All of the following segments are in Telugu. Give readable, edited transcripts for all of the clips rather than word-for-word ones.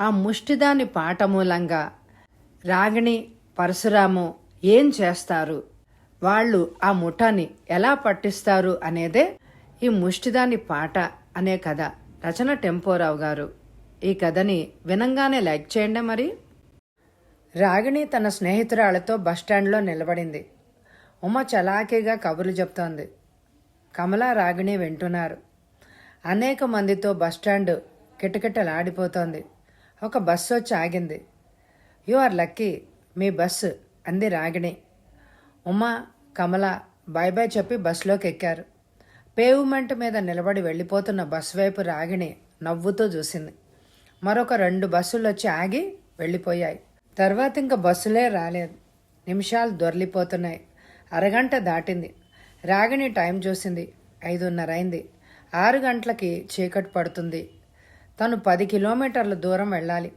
ఆ ముష్టిదాని పాట మూలంగా రాగిణి, పరశురాము ఏం చేస్తారు, వాళ్ళు ఆ ముఠాని ఎలా పట్టిస్తారు అనేదే ఈ ముష్టిదాని పాట అనే కథ. రచన టెంపోరావు గారు. ఈ కథని వినంగానే లైక్ చేయండి. మరి రాగిణి తన స్నేహితురాలతో బస్టాండ్లో నిలబడింది. ఉమ చలాకీగా కబుర్లు చెప్తోంది. కమల, రాగిణి వింటున్నారు. అనేక మందితో బస్టాండ్ కిటకిటలాడిపోతోంది. ఒక బస్సు వచ్చి ఆగింది. యు ఆర్ లక్కీ, మీ బస్సు అంది రాగిణి. ఉమ, కమల బాయ్ బాయ్ చెప్పి బస్సులోకి ఎక్కారు. పేవ్మెంట్ మీద నిలబడి వెళ్ళిపోతున్న బస్సు వైపు రాగిణి నవ్వుతూ చూసింది. మరొక 2 బస్సులు వచ్చి ఆగి వెళ్ళిపోయాయి. తర్వాత ఇంక బస్సులే రాలేదు. నిమిషాలు దొర్లిపోతున్నాయి. అరగంట దాటింది. రాగిణి టైం చూసింది. 5:30 అయింది. 6 గంటలకి చీకటి పడుతుంది. తను 10 కిలోమీటర్ల దూరం వెళ్ళాలి.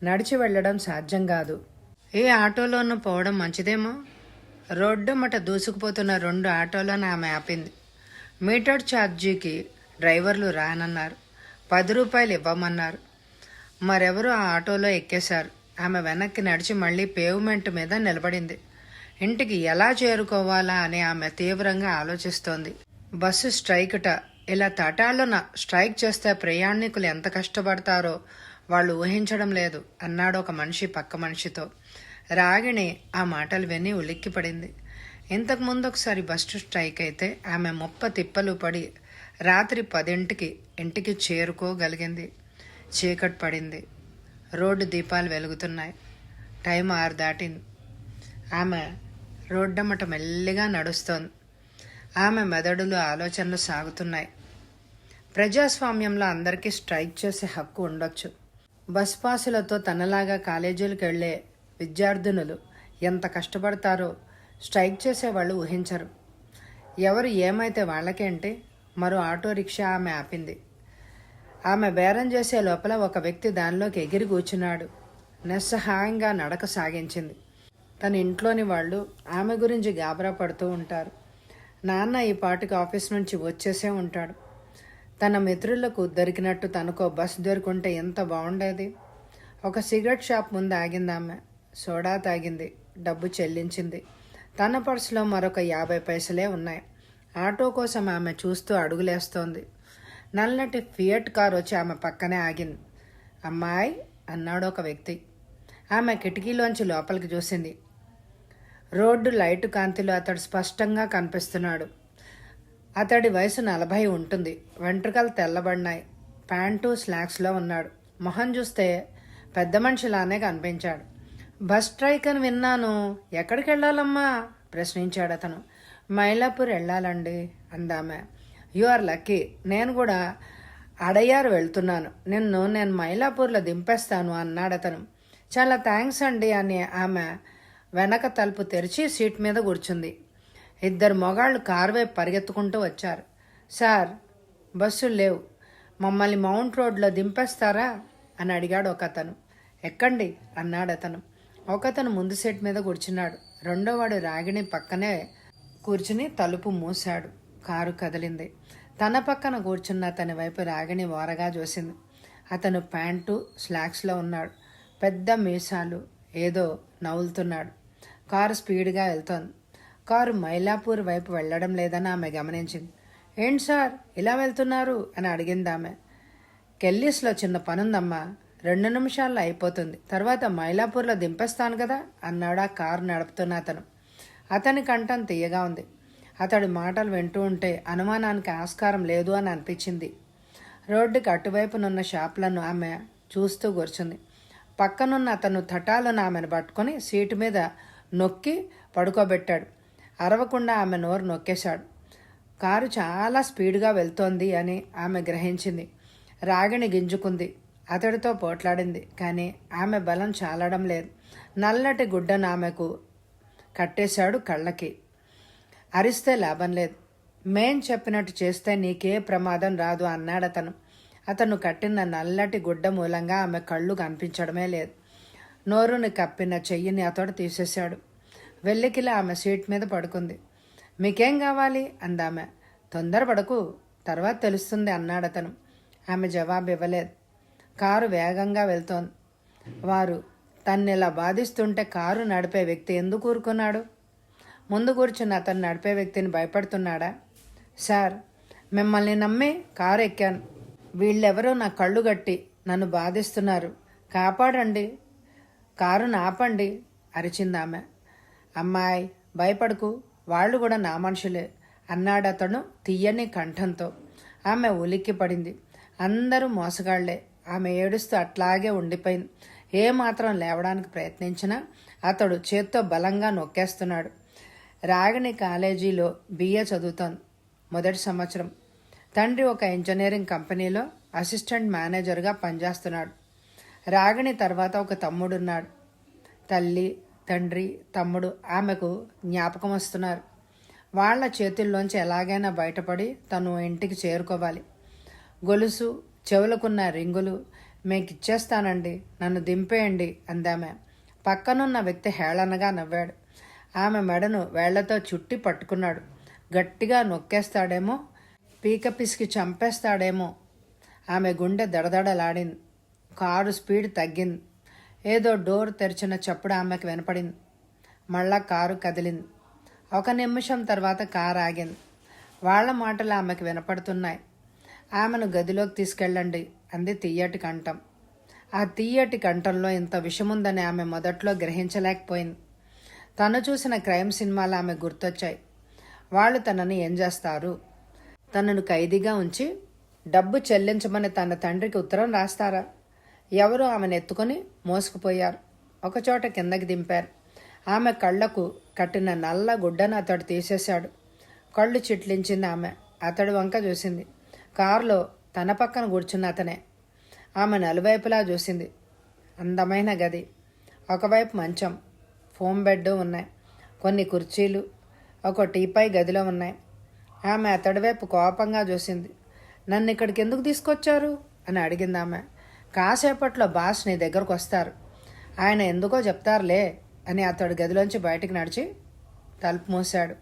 నడిచి వెళ్ళడం సాధ్యం కాదు. ఏ ఆటోలోనూ పోవడం మంచిదేమో. రోడ్డు మట దూసుకుపోతున్న 2 ఆటోలను ఆమె ఆపింది. మీటర్ ఛార్జీకి డ్రైవర్లు రానన్నారు. 10 రూపాయలు ఇవ్వమన్నారు. మరెవరూ ఆ ఆటోలో ఎక్కేశారు. ఆమె వెనక్కి నడిచి మళ్ళీ పేవ్మెంట్ మీద నిలబడింది. ఇంటికి ఎలా చేరుకోవాలా అని ఆమె తీవ్రంగా ఆలోచిస్తోంది. బస్సు స్ట్రైక్ట. ఇలా తటాలున స్ట్రైక్ చేస్తే ప్రయాణికులు ఎంత కష్టపడతారో వాళ్ళు ఊహించడం లేదు అన్నాడు ఒక మనిషి పక్క మనిషితో. రాగిణి ఆ మాటలు విని ఉలిక్కిపడింది. ఇంతకుముందు ఒకసారి బస్సు స్ట్రైక్ అయితే ఆమె ముప్ప తిప్పలు పడి రాత్రి 10ంటికి ఇంటికి చేరుకోగలిగింది. చీకటి పడింది. రోడ్డు దీపాలు వెలుగుతున్నాయి. టైం 6 దాటింది. ఆమె రోడ్డమ్మట మెల్లిగా నడుస్తోంది. ఆమె మెదడులో ఆలోచనలు సాగుతున్నాయి. ప్రజాస్వామ్యంలో అందరికీ స్ట్రైక్ చేసే హక్కు ఉండొచ్చు. బస్ పాసులతో తనలాగా కాలేజీలకు వెళ్లే విద్యార్థినులు ఎంత కష్టపడతారో స్ట్రైక్ చేసేవాళ్ళు ఊహించరు. ఎవరు ఏమైతే వాళ్ళకేంటి. మరో ఆటో రిక్షా ఆమె ఆపింది. ఆమె బేరం చేసే లోపల ఒక వ్యక్తి దానిలోకి ఎగిరి కూర్చున్నాడు. నిస్సహాయంగా నడక సాగించింది. తన ఇంట్లోని వాళ్ళు ఆమె గురించి గాబరా పడుతూ ఉంటారు. నాన్న ఈ పాటికి ఆఫీస్ నుంచి వచ్చేసే ఉంటాడు. తన మిత్రులకు దొరికినట్టు తనకో బస్ దొరికింటే ఎంత బాగుండేది. ఒక సిగరెట్ షాప్ ముందు ఆగింది ఆమె. సోడా తాగింది. డబ్బు చెల్లించింది. తన పర్సులో మరొక 50 పైసలే ఉన్నాయి. ఆటో కోసం ఆమె చూస్తూ అడుగులేస్తోంది. నల్లటి ఫియట్ కారు వచ్చి ఆమె పక్కనే ఆగింది. అమ్మాయి అన్నాడు ఒక వ్యక్తి. ఆమె కిటికీలోంచి లోపలికి చూసింది. రోడ్డు లైటు కాంతిలో అతడు స్పష్టంగా కనిపిస్తున్నాడు. అతడి వయసు 40 ఉంటుంది. వెంట్రుకలు తెల్లబడినాయి. ప్యాంటు స్లాక్స్లో ఉన్నాడు. మొహం చూస్తే పెద్ద మనిషిలానే కనిపించాడు. బస్ స్ట్రైక్ అని విన్నాను. ఎక్కడికి వెళ్ళాలమ్మా ప్రశ్నించాడు అతను. మైలాపూర్ వెళ్ళాలండి అందామె. You are lucky. నేను కూడా అడయారు వెళ్తున్నాను. నేను మైలాపూర్లో దింపేస్తాను అన్నాడు అతను. చాలా థ్యాంక్స్ అండి అని ఆమె వెనక తలుపు తెరిచి సీట్ మీద కూర్చుంది. 2 మొగాళ్ళు కారు వైపు పరిగెత్తుకుంటూ వచ్చారు. సార్, బస్సులు లేవు, మమ్మల్ని మౌంట్ రోడ్లో దింపేస్తారా అని అడిగాడు ఒక అతను. ఎక్కండి అన్నాడు అతను. ఒకతను ముందు సీట్ మీద కూర్చున్నాడు. రెండోవాడు రాగిణి పక్కనే కూర్చుని తలుపు మూశాడు. కారు కదిలింది. తన పక్కన కూర్చున్న అతని వైపు రాగిణి ఓరగా చూసింది. అతను ప్యాంటు స్లాక్స్లో ఉన్నాడు. పెద్ద మీసాలు. ఏదో నవ్వులుతున్నాడు. కారు స్పీడ్గా వెళ్తోంది. కారు మైలాపూర్ వైపు వెళ్ళడం లేదని ఆమె గమనించింది. ఏంటి సార్ ఇలా వెళ్తున్నారు అని అడిగింది ఆమె. కెల్లీస్లో చిన్న పనుందమ్మా, 2 నిమిషాల్లో అయిపోతుంది. తర్వాత మైలాపూర్లో దింపేస్తాను కదా అన్నాడు ఆ కారు నడుపుతున్న అతను. అతని కంఠం తీయగా ఉంది. అతడి మాటలు వింటూ ఉంటే అనుమానానికి ఆస్కారం లేదు అని అనిపించింది. రోడ్డుకి అటువైపునున్న షాపులను ఆమె చూస్తూ కూర్చుంది. పక్కనున్న అతను తటాలను ఆమెను పట్టుకొని సీటు మీద నొక్కి పడుకోబెట్టాడు. అరవకుండా ఆమె నోరు నొక్కేశాడు. కారు చాలా స్పీడ్గా వెళ్తోంది అని ఆమె గ్రహించింది. రాగిణి గింజుకుంది. అతడితో పోట్లాడింది. కానీ ఆమె బలం చాలడం లేదు. నల్లటి గుడ్డను ఆమెకు కట్టేశాడు కళ్ళకి. అరిస్తే లాభం లేదు. మేం చెప్పినట్టు చేస్తే నీకే ప్రమాదం రాదు అన్నాడు అతను. అతను కట్టిన నల్లటి గుడ్డ మూలంగా ఆమె కళ్ళు కనిపించడమే లేదు. నోరుని కప్పిన చెయ్యిని అతడు తీసేశాడు. వెల్లికిలా ఆమె సీట్ మీద పడుకుంది. మీకేం కావాలి అందామె. తొందరపడకు, తర్వాత తెలుస్తుంది అన్నాడతను. ఆమె జవాబు ఇవ్వలేదు. కారు వేగంగా వెళ్తోంది. వారు తన్నిలా బాధిస్తుంటే కారు నడిపే వ్యక్తి ఎందుకు ఊరుకున్నాడు? ముందు కూర్చున్న అతను నడిపే వ్యక్తిని భయపడుతున్నాడా? సార్, మిమ్మల్ని నమ్మి కారు ఎక్కాను. వీళ్ళెవరో నా కళ్ళు గట్టి నన్ను బాధిస్తున్నారు, కాపాడండి, కారును ఆపండి అరిచింది ఆమె. అమ్మాయి, భయపడకు, వాళ్ళు కూడా నా మనుషులే అన్నాడతను తీయని కంఠంతో. ఆమె ఉలిక్కి పడింది. అందరూ మోసగాళ్లే. ఆమె ఏడుస్తూ అట్లాగే ఉండిపోయింది. ఏమాత్రం లేవడానికి ప్రయత్నించినా అతడు చేత్తో బలంగా నొక్కేస్తున్నాడు. రాగిణి కాలేజీలో BA చదువుతోంది. మొదటి సంవత్సరం. తండ్రి ఒక ఇంజనీరింగ్ కంపెనీలో అసిస్టెంట్ మేనేజర్గా పనిచేస్తున్నాడు. రాగిణి తర్వాత ఒక తమ్ముడున్నాడు. తల్లి, తండ్రి, తమ్ముడు ఆమెకు జ్ఞాపకం వస్తున్నారు. వాళ్ల చేతుల్లోంచి ఎలాగైనా బయటపడి తను ఇంటికి చేరుకోవాలి. గొలుసు, చెవులకున్న రింగులు మీకిచ్చేస్తానండి, నన్ను దింపేయండి అందామె. పక్కనున్న వ్యక్తి హేళనగా నవ్వాడు. ఆమె మెడను వేళ్లతో చుట్టి పట్టుకున్నాడు. గట్టిగా నొక్కేస్తాడేమో, పీక పిసికి చంపేస్తాడేమో. ఆమె గుండె దడదడలాడింది. కారు స్పీడ్ తగ్గింది. ఏదో డోర్ తెరిచిన చప్పుడు ఆమెకు వినపడింది. మళ్ళా కారు కదిలింది. 1 నిమిషం తర్వాత కారు ఆగింది. వాళ్ల మాటలు ఆమెకు వినపడుతున్నాయి. ఆమెను గదిలోకి తీసుకెళ్ళండి అంది తీయటి కంఠం. ఆ తీయటి కంఠంలో ఇంత విషముందని ఆమె మొదట్లో గ్రహించలేకపోయింది. తను చూసిన క్రైమ్ సినిమాలు ఆమె గుర్తొచ్చాయి. వాళ్ళు తనని ఏం చేస్తారు? తనను ఖైదీగా ఉంచి డబ్బు చెల్లించమని తన తండ్రికి ఉత్తరం రాస్తారా? ఎవరో ఆమెను ఎత్తుకొని మోసుకుపోయారు. ఒకచోట కిందకి దింపారు. ఆమె కళ్లకు కట్టిన నల్ల గుడ్డను అతడు తీసేశాడు. కళ్ళు చిట్లించింది ఆమె. అతడు వంక చూసింది. కారులో తన పక్కన కూర్చున్న అతనే. ఆమె నలువైపులా చూసింది. అందమైన గది. ఒకవైపు మంచం, ఫోమ్ బెడ్ ఉన్నాయి. కొన్ని కుర్చీలు, ఒక టీపై గదిలో ఉన్నాయి. ఆమె అతడి వైపు కోపంగా చూసింది. నన్ను ఇక్కడికి ఎందుకు తీసుకొచ్చారు అని అడిగింది ఆమె. కాసేపట్లో బాస్ నీ దగ్గరకు వస్తారు, ఆయన ఎందుకో చెప్తారులే అని అతడు గదిలోంచి బయటికి నడిచి తలుపు మూశాడు.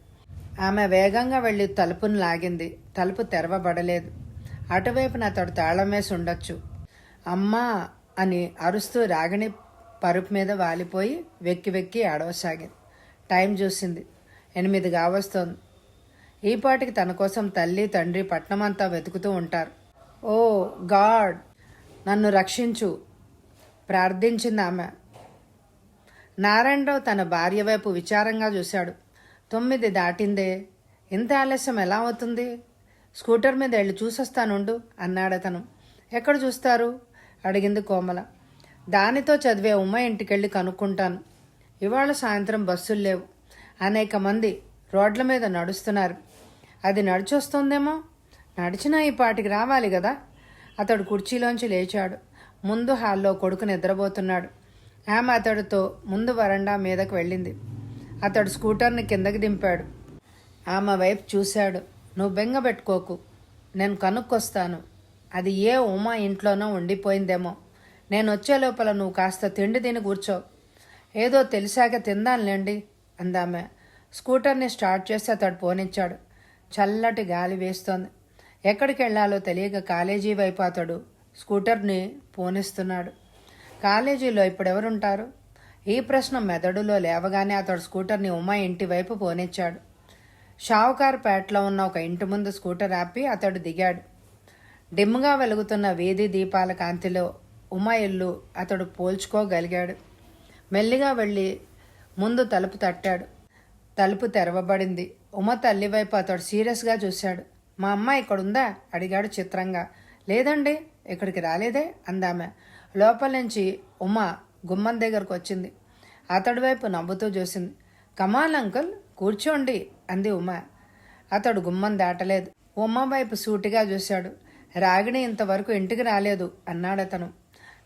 ఆమె వేగంగా వెళ్ళి తలుపును లాగింది. తలుపు తెరవబడలేదు. అటువైపున అతడు తాళం వేసి ఉండొచ్చు. అమ్మా అని అరుస్తూ రాగిణి పరుపు మీద వాలిపోయి వెక్కి వెక్కి ఏడవసాగింది. టైం చూసింది. 8 కావస్తోంది. ఈపాటికి తన కోసం తల్లి, తండ్రి పట్నమంతా వెతుకుతూ ఉంటారు. ఓ గాడ్, నన్ను రక్షించు ప్రార్థించింది ఆమె. నారాయణరావు తన భార్య వైపు విచారంగా చూశాడు. 9 దాటిందే, ఇంత ఆలస్యం ఎలా అవుతుంది? స్కూటర్ మీద వెళ్ళి చూసొస్తానుండు అన్నాడతను. ఎక్కడ చూస్తారు అడిగింది కోమల. దానితో చదివే ఉమ్మ ఇంటికెళ్ళి కనుక్కుంటాను. ఇవాళ సాయంత్రం బస్సులు లేవు. అనేక మంది రోడ్ల మీద నడుస్తున్నారు. అది నడిచొస్తుందేమో. నడిచినా ఈ పాటికి రావాలి కదా. అతడు కుర్చీలోంచి లేచాడు. ముందు హాల్లో కొడుకు నిద్రపోతున్నాడు. ఆమె అతడితో ముందు వరండా మీదకు వెళ్ళింది. అతడు స్కూటర్ని కిందకి దింపాడు. ఆమె వైపు చూశాడు. నువ్వు బెంగ పెట్టుకోకు, నేను కనుక్కొస్తాను. అది ఏ ఉమా ఇంట్లోనో ఉండిపోయిందేమో. నేను వచ్చే లోపల నువ్వు కాస్త తిండి తిని కూర్చో. ఏదో తెలిసాక తిందానులేండి అందామె. స్కూటర్ని స్టార్ట్ చేసి అతడు పోనిచ్చాడు. చల్లటి గాలి వేస్తోంది. ఎక్కడికి వెళ్లాలో తెలియక కాలేజీ వైపు అతడు స్కూటర్ని పోనిస్తున్నాడు. కాలేజీలో ఇప్పుడెవరుంటారు? ఈ ప్రశ్న మెదడులో లేవగానే అతడు స్కూటర్ని ఉమా ఇంటి వైపు పోనిచ్చాడు. షావుకార్పేటలో ఉన్న ఒక ఇంటి ముందు స్కూటర్ ఆపి అతడు దిగాడు. డిమ్గా వెలుగుతున్న వీధి దీపాల కాంతిలో ఉమా ఇల్లు అతడు పోల్చుకోగలిగాడు. మెల్లిగా వెళ్ళి ముందు తలుపు తట్టాడు. తలుపు తెరవబడింది. ఉమ తల్లి వైపు అతడు సీరియస్గా చూశాడు. మా అమ్మ ఇక్కడుందా అడిగాడు చిత్రంగా. లేదండి, ఇక్కడికి రాలేదే అందామె. లోపల నుంచి ఉమ గుమ్మం దగ్గరకు వచ్చింది. అతడి వైపు నవ్వుతూ చూసింది. కమాల్ అంకుల్, కూర్చోండి అంది ఉమ. అతడు గుమ్మం దాటలేదు. ఉమ్మ వైపు సూటిగా చూశాడు. రాగిణి ఇంతవరకు ఇంటికి రాలేదు అన్నాడతను.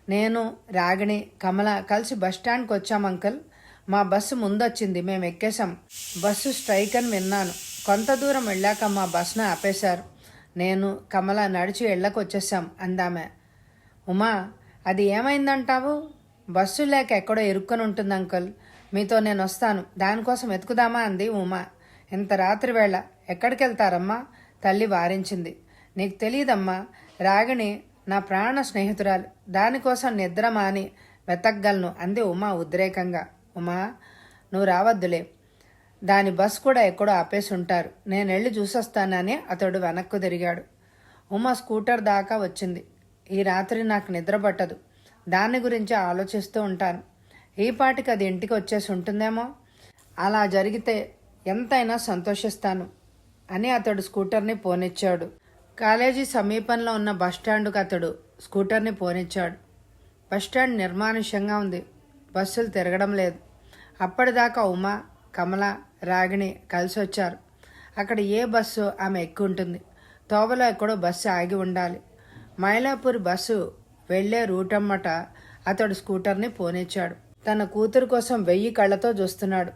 నేను, రాగిణి, కమల కలిసి బస్టాండ్కి వచ్చాం అంకుల్. మా బస్సు ముందొచ్చింది, మేము ఎక్కేశాం. బస్సు స్ట్రైక్ అని విన్నాను. కొంత దూరం వెళ్ళాక మా బస్సును ఆపేశారు. నేను, కమల నడిచి ఇళ్లకు వచ్చేసాం అందామె. ఉమా, అది ఏమైందంటావు? బస్సు లేక ఎక్కడో ఇరుక్కొని ఉంటుంది అంకుల్. మీతో నేను వస్తాను, దానికోసం వెతుకుదామా అంది ఉమా. ఇంత రాత్రి వేళ ఎక్కడికి వెళ్తారమ్మా? తల్లి వారించింది. నీకు తెలియదమ్మా, రాగిణి నా ప్రాణ స్నేహితురాలు. దానికోసం నిద్ర మాని వెతకగలను అంది ఉమా ఉద్రేకంగా. ఉమా, నువ్వు రావద్దులే, దాని బస్ కూడా ఎక్కడో ఆపేసి ఉంటారు, నేను వెళ్ళి చూసొస్తానని అతడు వెనక్కు తిరిగాడు. ఉమా స్కూటర్ దాకా వచ్చింది. ఈ రాత్రి నాకు నిద్ర పట్టదు, దాని గురించి ఆలోచిస్తూ ఉంటాను. ఈ పాటికి అది ఇంటికి వచ్చేసి ఉంటుందేమో, అలా జరిగితే ఎంతైనా సంతోషిస్తాను అని అతడు స్కూటర్ని పోనిచ్చాడు. కాలేజీ సమీపంలో ఉన్న బస్టాండుకు అతడు స్కూటర్ని పోనిచ్చాడు. బస్టాండ్ నిర్మానుష్యంగా ఉంది, బస్సులు తిరగడం లేదు. అప్పటిదాకా ఉమా, కమల, రాగిణి కలిసి వచ్చారు. అక్కడ ఏ బస్సు ఆమె ఎక్కి ఉంటుంది. తోవలో ఎక్కడో బస్సు ఆగి ఉండాలి. మైలాపూర్ బస్సు వెళ్లే రూటమ్మట అతడు స్కూటర్ని పోనిచ్చాడు. తన కూతురు కోసం 1000 కళ్ళతో చూస్తున్నాడు.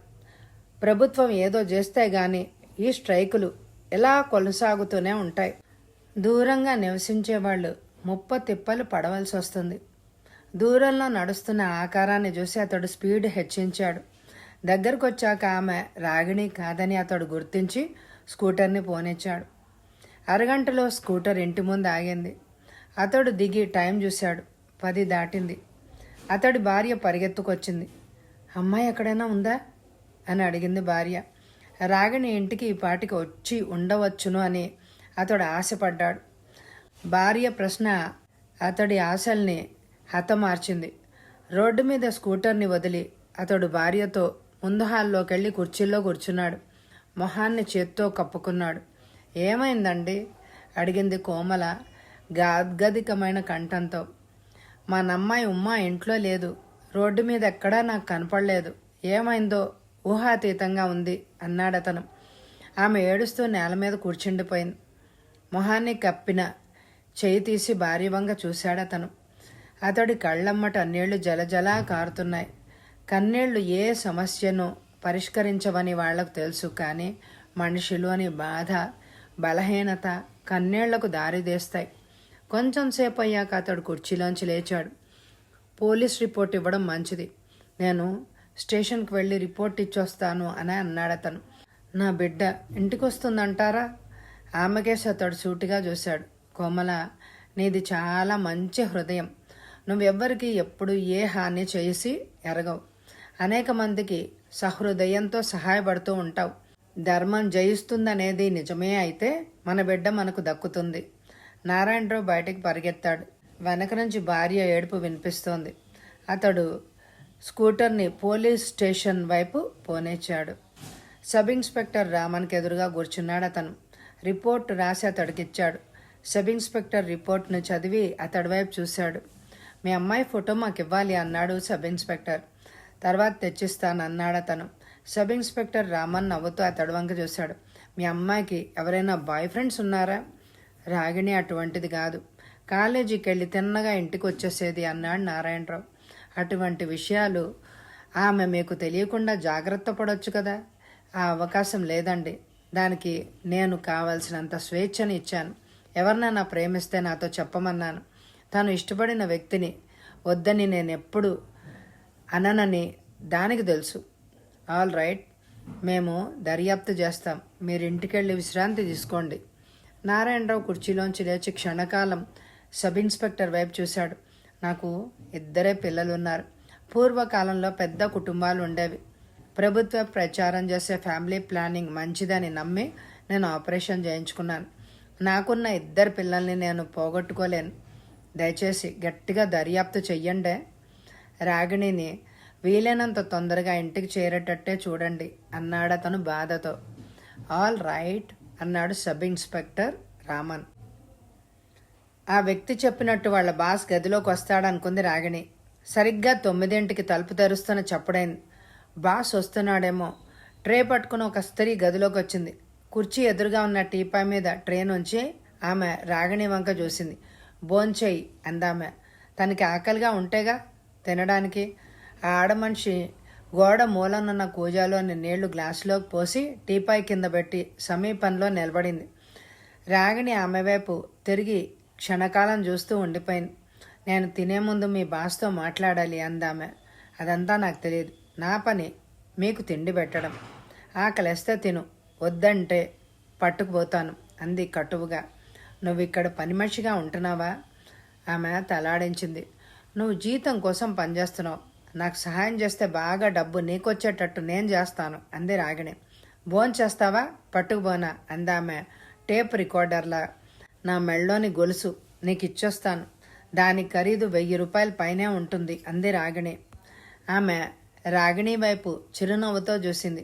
ప్రభుత్వం ఏదో చేస్తే గాని ఈ స్ట్రైకులు ఎలా కొనసాగుతూనే ఉంటాయి. దూరంగా నివసించేవాళ్ళు ముప్పతిప్పలు పడవలసి వస్తుంది. దూరంలో నడుస్తున్న ఆకారాన్ని చూసి అతడు స్పీడ్ హెచ్చించాడు. దగ్గరకు వచ్చాక ఆమె రాగిణి కాదని అతడు గుర్తించి స్కూటర్ని పోనిచ్చాడు. అరగంటలో స్కూటర్ ఇంటి ముందు ఆగింది. అతడు దిగి టైం చూశాడు. 10 దాటింది. అతడి భార్య పరిగెత్తుకొచ్చింది. అమ్మాయి ఎక్కడైనా ఉందా అని అడిగింది భార్య. రాగిణి ఇంటికి ఈ పాటికి వచ్చి ఉండవచ్చును అని అతడు ఆశపడ్డాడు. భార్య ప్రశ్న అతడి ఆశల్ని హతమార్చింది. రోడ్డు మీద స్కూటర్ని వదిలి అతడు భార్యతో ముందు హాల్లోకి వెళ్ళి కుర్చీలో కూర్చున్నాడు. మొహాన్ని చేత్తో కప్పుకున్నాడు. ఏమైందండి అడిగింది కోమల గాద్గదికమైన కంఠంతో. మా నమ్మాయి ఉమ్మ ఇంట్లో లేదు, రోడ్డు మీద ఎక్కడా నాకు కనపడలేదు, ఏమైందో ఊహాతీతంగా ఉంది అన్నాడతను. ఆమె ఏడుస్తూ నేల మీద కూర్చుండిపోయింది. మొహాన్ని కప్పిన చేయి తీసి భార్య వంగ చూశాడతను. అతడి కళ్ళమ్మట నీళ్లు జలజలా కారుతున్నాయి. కన్నీళ్లు ఏ సమస్యను పరిష్కరించవని వాళ్లకు తెలుసు, కానీ మనుషులు అని బాధ, బలహీనత కన్నీళ్లకు దారితీస్తాయి. కొంచెం సేపు అయ్యాక అతడు కుర్చీలోంచి లేచాడు. పోలీస్ రిపోర్ట్ ఇవ్వడం మంచిది, నేను స్టేషన్కి వెళ్ళి రిపోర్ట్ ఇచ్చొస్తాను అని అన్నాడతను. నా బిడ్డ ఇంటికి వస్తుందంటారా? ఆమెకేసి అతడు సూటిగా చూశాడు. కోమల, నీది చాలా మంచి హృదయం. నువ్వెవ్వరికి ఎప్పుడు ఏ హాని చేసి ఎరగవు. అనేక మందికి సహృదయంతో సహాయపడుతూ ఉంటావు. ధర్మం జయిస్తుందనేది నిజమే అయితే మన బిడ్డ మనకు దక్కుతుంది. నారాయణరావు బయటికి పరిగెత్తాడు. వెనక నుంచి భార్య ఏడుపు వినిపిస్తోంది. అతడు స్కూటర్ని పోలీస్ స్టేషన్ వైపు పోనిచ్చాడు. సబ్ ఇన్స్పెక్టర్ రామన్కి ఎదురుగా కూర్చున్నాడు అతను. రిపోర్ట్ రాసి అతడికిచ్చాడు. సబ్ ఇన్స్పెక్టర్ రిపోర్ట్ను చదివి అతడి వైపు చూశాడు. మీ అమ్మాయి ఫోటో మాకు ఇవ్వాలి అన్నాడు సబ్ ఇన్స్పెక్టర్. తర్వాత తెచ్చిస్తాను అన్నాడు అతను. సబ్ ఇన్స్పెక్టర్ రామన్ నవ్వుతూ అతడి వంక చూశాడు. మీ అమ్మాయికి ఎవరైనా బాయ్ ఫ్రెండ్స్ ఉన్నారా? రాగిణి అటువంటిది కాదు, కాలేజీకి వెళ్ళి తిన్నగా ఇంటికి వచ్చేసేది అన్నాడు నారాయణరావు. అటువంటి విషయాలు ఆమె మీకు తెలియకుండా జాగ్రత్త పడవచ్చు కదా. ఆ అవకాశం లేదండి. దానికి నేను కావలసినంత స్వేచ్ఛని ఇచ్చాను. ఎవరినైనా ప్రేమిస్తే నాతో చెప్పమన్నాను. తాను ఇష్టపడిన వ్యక్తిని వద్దని నేనెప్పుడు అననని దానికి తెలుసు. ఆల్ రైట్, మేము దర్యాప్తు చేస్తాం, మీరు ఇంటికెళ్ళి విశ్రాంతి తీసుకోండి. నారాయణరావు కుర్చీలోంచి లేచి క్షణకాలం సబ్ ఇన్స్పెక్టర్ వైపు చూశాడు. నాకు 2 పిల్లలున్నారు. పూర్వకాలంలో పెద్ద కుటుంబాలు ఉండేవి. ప్రభుత్వ ప్రచారం చేసే ఫ్యామిలీ ప్లానింగ్ మంచిదని నమ్మి నేను ఆపరేషన్ చేయించుకున్నాను. నాకున్న 2 పిల్లల్ని నేను పోగొట్టుకోలేను. దయచేసి గట్టిగా దర్యాప్తు చెయ్యండి. రాగిణిని వీలైనంత తొందరగా ఇంటికి చేరేటట్టే చూడండి అన్నాడతను బాధతో. ఆల్ రైట్ అన్నాడు సబ్ ఇన్స్పెక్టర్ రామన్. ఆ వ్యక్తి చెప్పినట్టు వాళ్ళ బాస్ గదిలోకి వస్తాడనుకుంది రాగిణి. సరిగ్గా 9ంటికి తలుపు తెరుస్తున్న చప్పుడైంది. బాస్ వస్తున్నాడేమో. ట్రే పట్టుకుని ఒక స్త్రీ గదిలోకి వచ్చింది. కుర్చీ ఎదురుగా ఉన్న టీపాయ్ మీద ట్రే నుంచి ఆమె రాగిణి వంక చూసింది. భోంచేయి అందామె. తనకి ఆకలిగా ఉంటేగా తినడానికి. ఆ ఆడమనిషి గోడ మూలనున్న కూజాలోని నీళ్లు గ్లాసులోకి పోసి టీపాయ్ కింద పెట్టి సమీపంలో నిలబడింది. రాగిణి ఆమె వైపు తిరిగి క్షణకాలం చూస్తూ ఉండిపోయింది. నేను తినే ముందు మీ బాస్తో మాట్లాడాలి అందామె. అదంతా నాకు తెలియదు. నా పని మీకు తిండి పెట్టడం. ఆకలేస్తే తిను, వద్దంటే పట్టుకుపోతాను అంది కటువుగా. నువ్వు ఇక్కడ పని మనిషిగా ఉంటున్నావా? ఆమె తలాడించింది. నువ్వు జీతం కోసం పనిచేస్తున్నావు. నాకు సహాయం చేస్తే బాగా డబ్బు నీకొచ్చేటట్టు నేను చేస్తాను అంది రాగిణి. భోంచేస్తావా? పట్టుకుపోనా అందామె టేప్ రికార్డర్లా. నా మెళ్ళోని గొలుసు నీకు ఇచ్చొస్తాను. దాని ఖరీదు 1000 రూపాయల పైనే ఉంటుంది అంది రాగిణి. ఆమె రాగిణి వైపు చిరునవ్వుతో చూసింది.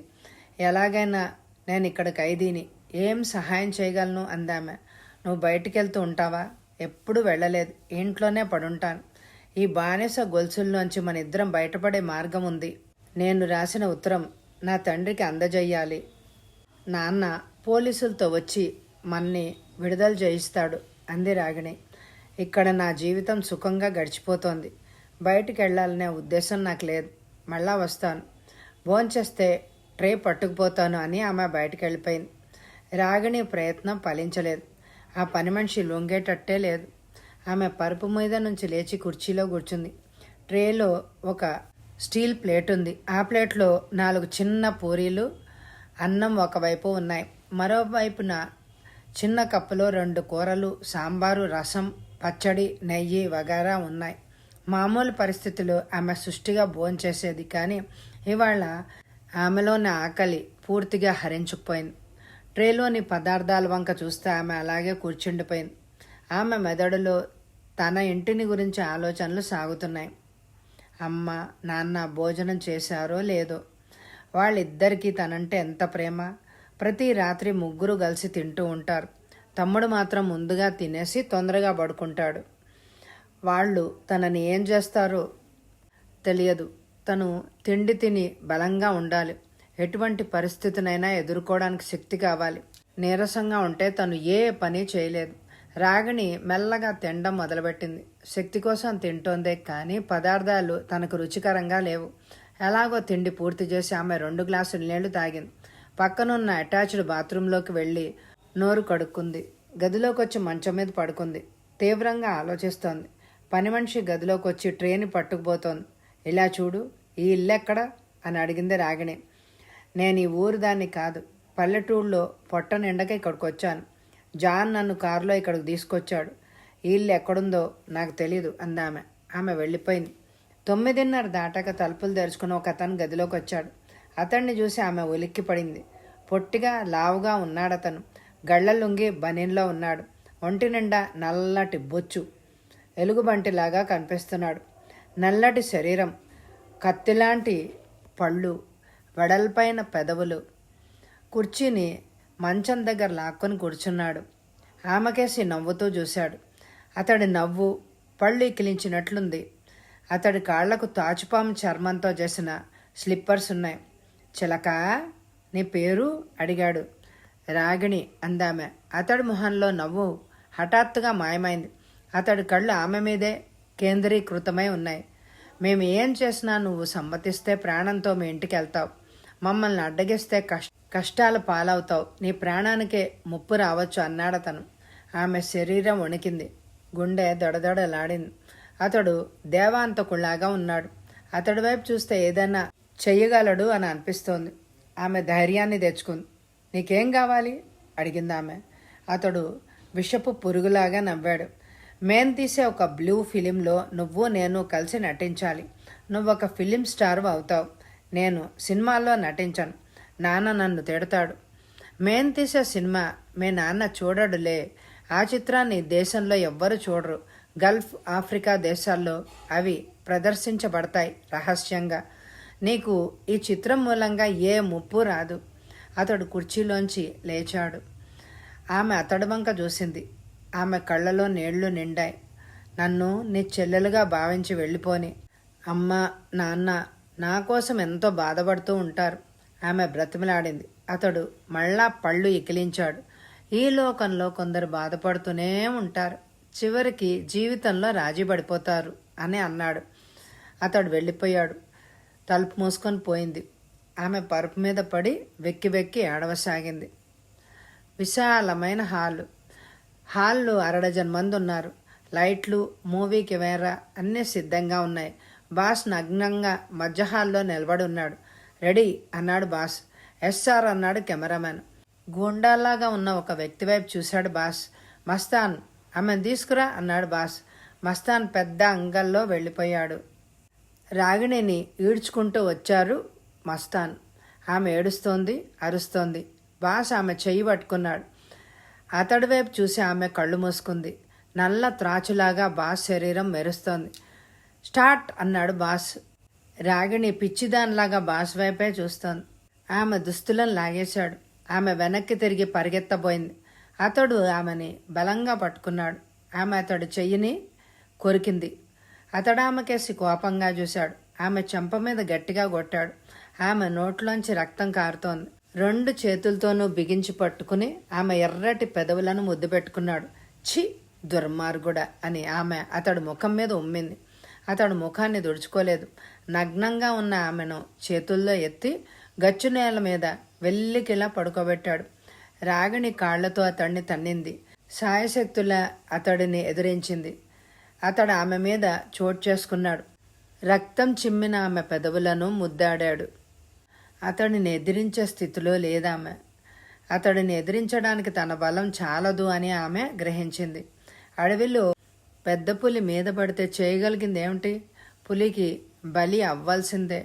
ఎలాగైనా నేను ఇక్కడ ఖైదీని, ఏం సహాయం చేయగలను అందామె. నువ్వు బయటికెళ్తూ ఉంటావా? ఎప్పుడు వెళ్ళలేదు, ఇంట్లోనే పడుంటాను. ఈ బానిస గొలుసుల్లోంచి మన ఇద్దరం బయటపడే మార్గం ఉంది. నేను రాసిన ఉత్తరం నా తండ్రికి అందజేయాలి. నాన్న పోలీసులతో వచ్చి మన్ని విడుదల చేయిస్తాడు అంది రాగిణి. ఇక్కడ నా జీవితం సుఖంగా గడిచిపోతోంది. బయటికి వెళ్ళాలనే ఉద్దేశం నాకు లేదు. మళ్ళా వస్తాను. భోంచేస్తే ట్రే పట్టుకుపోతాను అని ఆమె బయటికి వెళ్ళిపోయింది. రాగిణి ప్రయత్నం ఫలించలేదు. ఆ పని మనిషి లొంగేటట్టే లేదు. ఆమె పరుపు మీద నుంచి లేచి కుర్చీలో కూర్చుంది. ట్రేలో ఒక స్టీల్ ప్లేట్ ఉంది. ఆ ప్లేట్లో 4 చిన్న పూరీలు, అన్నం ఒకవైపు ఉన్నాయి. మరోవైపున చిన్న కప్పులో 2 కూరలు, సాంబారు, రసం, పచ్చడి, నెయ్యి వగైరా ఉన్నాయి. మామూలు పరిస్థితుల్లో ఆమె సుష్టిగా భోంచేసేది. కానీ ఇవాళ ఆమెలోని ఆకలి పూర్తిగా హరించుకుపోయింది. ట్రేలోని పదార్థాల వంక చూస్తే ఆమె అలాగే కూర్చుండిపోయింది. ఆమె మెదడులో తన ఇంటిని గురించి ఆలోచనలు సాగుతున్నాయి. అమ్మ నాన్న భోజనం చేశారో లేదో. వాళ్ళిద్దరికీ తనంటే ఎంత ప్రేమ. ప్రతి రాత్రి ముగ్గురు కలిసి తింటూ ఉంటారు. తమ్ముడు మాత్రం ముందుగా తినేసి తొందరగా పడుకుంటాడు. వాళ్ళు తనని ఏం చేస్తారో తెలియదు. తను తిండి తిని బలంగా ఉండాలి. ఎటువంటి పరిస్థితినైనా ఎదుర్కోవడానికి శక్తి కావాలి. నీరసంగా ఉంటే తను ఏ పని చేయలేదు. రాగిణి మెల్లగా తినడం మొదలుపెట్టింది. శక్తి కోసం తింటోందే కానీ పదార్థాలు తనకు రుచికరంగా లేవు. ఎలాగో తిండి పూర్తి చేసి ఆమె 2 గ్లాసుల నీళ్లు తాగింది. పక్కనున్న అటాచ్డ్ బాత్రూంలోకి వెళ్ళి నోరు కడుక్కుంది. గదిలోకి వచ్చి మంచం మీద పడుకుంది. తీవ్రంగా ఆలోచిస్తోంది. పని మనిషి గదిలోకి వచ్చి ట్రేని పట్టుకుపోతోంది. ఇలా చూడు, ఈ ఇల్లెక్కడ అని అడిగింది రాగిణి. నేను ఈ ఊరు దాన్ని కాదు, పల్లెటూళ్ళలో పొట్ట నిండక ఇక్కడికి వచ్చాను. జాన్ నన్ను కారులో ఇక్కడికి తీసుకొచ్చాడు. ఈ ఇల్లు ఎక్కడుందో నాకు తెలీదు అందామె. ఆమె వెళ్ళిపోయింది. 9:30 దాటాక తలుపులు తెరుచుకుని ఒక అతను గదిలోకి వచ్చాడు. అతన్ని చూసి ఆమె ఉలిక్కి పడింది. పొట్టిగా లావుగా ఉన్నాడతను. గళ్ళ లుంగి బనీన్లో ఉన్నాడు. ఒంటి నిండా నల్లటి బొచ్చు, ఎలుగుబంటిలాగా కనిపిస్తున్నాడు. నల్లటి శరీరం, కత్తిలాంటి పళ్ళు, వెడల్పైన పెదవులు. కుర్చీని మంచం దగ్గర లాక్కొని కూర్చున్నాడు. ఆమెకేసి నవ్వుతూ చూశాడు. అతడి నవ్వు పళ్ళు ఇకిలించినట్లుంది. అతడి కాళ్లకు తాచుపాము చర్మంతో చేసిన స్లిప్పర్స్ ఉన్నాయి. చిలక, నీ పేరు అడిగాడు. రాగిణి అందామె. అతడి మొహంలో నవ్వు హఠాత్తుగా మాయమైంది. అతడి కళ్ళు ఆమె మీదే కేంద్రీకృతమై ఉన్నాయి. మేము ఏం చేసినా నువ్వు సమ్మతిస్తే ప్రాణంతో మీ ఇంటికి వెళ్తావు. మమ్మల్ని అడ్డగిస్తే కష్టాల పాలవుతావు. నీ ప్రాణానికే ముప్పు రావచ్చు అన్నాడతను. ఆమె శరీరం వణికింది. గుండె దొడదొడలాడింది. అతడు దేవాంతకుళ్లాగా ఉన్నాడు. అతడి వైపు చూస్తే ఏదైనా చెయ్యగలడు అని అనిపిస్తోంది. ఆమె ధైర్యాన్ని తెచ్చుకుంది. నీకేం కావాలి అడిగింది ఆమె. అతడు విషపు పురుగులాగా నవ్వాడు. మేం తీసే ఒక బ్లూ ఫిలింలో నువ్వు నేను కలిసి నటించాలి. నువ్వు ఒక ఫిలిం స్టార్ అవుతావు. నేను సినిమాల్లో నటించను. నాన్న నన్ను తిడతాడు. మేం తీసే సినిమా మీ నాన్న చూడడులే. ఆ చిత్రాన్ని దేశంలో ఎవ్వరు చూడరు. గల్ఫ్, ఆఫ్రికా దేశాల్లో అవి ప్రదర్శించబడతాయి రహస్యంగా. నీకు ఈ చిత్రం మూలంగా ఏ ముప్పు రాదు. అతడు కుర్చీలోంచి లేచాడు. ఆమె అతడి వంక చూసింది. ఆమె కళ్ళలో నీళ్లు నిండాయి. నన్ను నీ చెల్లెలుగా భావించి వెళ్ళిపోని. అమ్మ నాన్న నా కోసం ఎంతో బాధపడుతూ ఉంటారు. ఆమె బ్రతిమలాడింది. అతడు మళ్ళా పళ్ళు ఇకిలించాడు. ఈ లోకంలో కొందరు బాధపడుతూనే ఉంటారు. చివరికి జీవితంలో రాజీ పడిపోతారు అని అన్నాడు. అతడు వెళ్ళిపోయాడు. తలుపు మూసుకొని పోయింది. ఆమె పరుపు మీద పడి వెక్కి వెక్కి ఏడవసాగింది. విశాలమైన హాల్లో 1/2 మంది ఉన్నారు. లైట్లు, మూవీ కెమెరా అన్నీ సిద్ధంగా ఉన్నాయి. బాస్ నగ్నంగా మధ్య హాల్లో నిలబడి ఉన్నాడు. రెడీ అన్నాడు బాస్. ఎస్ సార్ అన్నాడు కెమెరామెన్. గూండాలాగా ఉన్న ఒక వ్యక్తి వైపు చూశాడు బాస్. మస్తాన్, ఆమెను తీసుకురా అన్నాడు బాస్. మస్తాన్ పెద్ద అంగల్లో వెళ్ళిపోయాడు. రాగిణిని ఈడ్చుకుంటూ వచ్చారు మస్తాన్. ఆమె ఏడుస్తోంది, అరుస్తోంది. బాస్ ఆమె చెయ్యి పట్టుకున్నాడు. అతడి వైపు చూసి ఆమె కళ్ళు మూసుకుంది. నల్ల త్రాచులాగా బాస్ శరీరం మెరుస్తోంది. స్టార్ట్ అన్నాడు బాస్. రాగిణి పిచ్చిదానిలాగా బాస్ వైపే చూస్తోంది. ఆమె దుస్తులను లాగేశాడు. ఆమె వెనక్కి తిరిగి పరిగెత్తబోయింది. అతడు ఆమెని బలంగా పట్టుకున్నాడు. ఆమె అతడి చెయ్యిని కొరికింది. అతడు ఆమెకేసి కోపంగా చూశాడు. ఆమె చెంప మీద గట్టిగా కొట్టాడు. ఆమె నోట్లోంచి రక్తం కారుతోంది. 2 చేతులతోనూ బిగించి పట్టుకుని ఆమె ఎర్రటి పెదవులను ముద్దు పెట్టుకున్నాడు. ఛీ, దుర్మార్గుడ అని ఆమె అతడు ముఖం మీద ఉమ్మింది. అతడు ముఖాన్ని తుడుచుకోలేదు. నగ్నంగా ఉన్న ఆమెను చేతుల్లో ఎత్తి గచ్చు నేల మీద వెల్లికిలా పడుకోబెట్టాడు. రాగిణి కాళ్లతో అతడిని తన్నింది. సాయశక్తులా అతడిని ఎదిరించింది. అతడు ఆమె మీద చోటు చేసుకున్నాడు. రక్తం చిమ్మిన ఆమె పెదవులను ముద్దాడాడు. అతడిని ఎదిరించే స్థితిలో లేదామె. అతడిని ఎదిరించడానికి తన బలం చాలదు అని ఆమె గ్రహించింది. అడవిలో పెద్ద పులి మీద పడితే చేయగలిగింది ఏమిటి? పులికి బలి అవ్వాల్సిందే.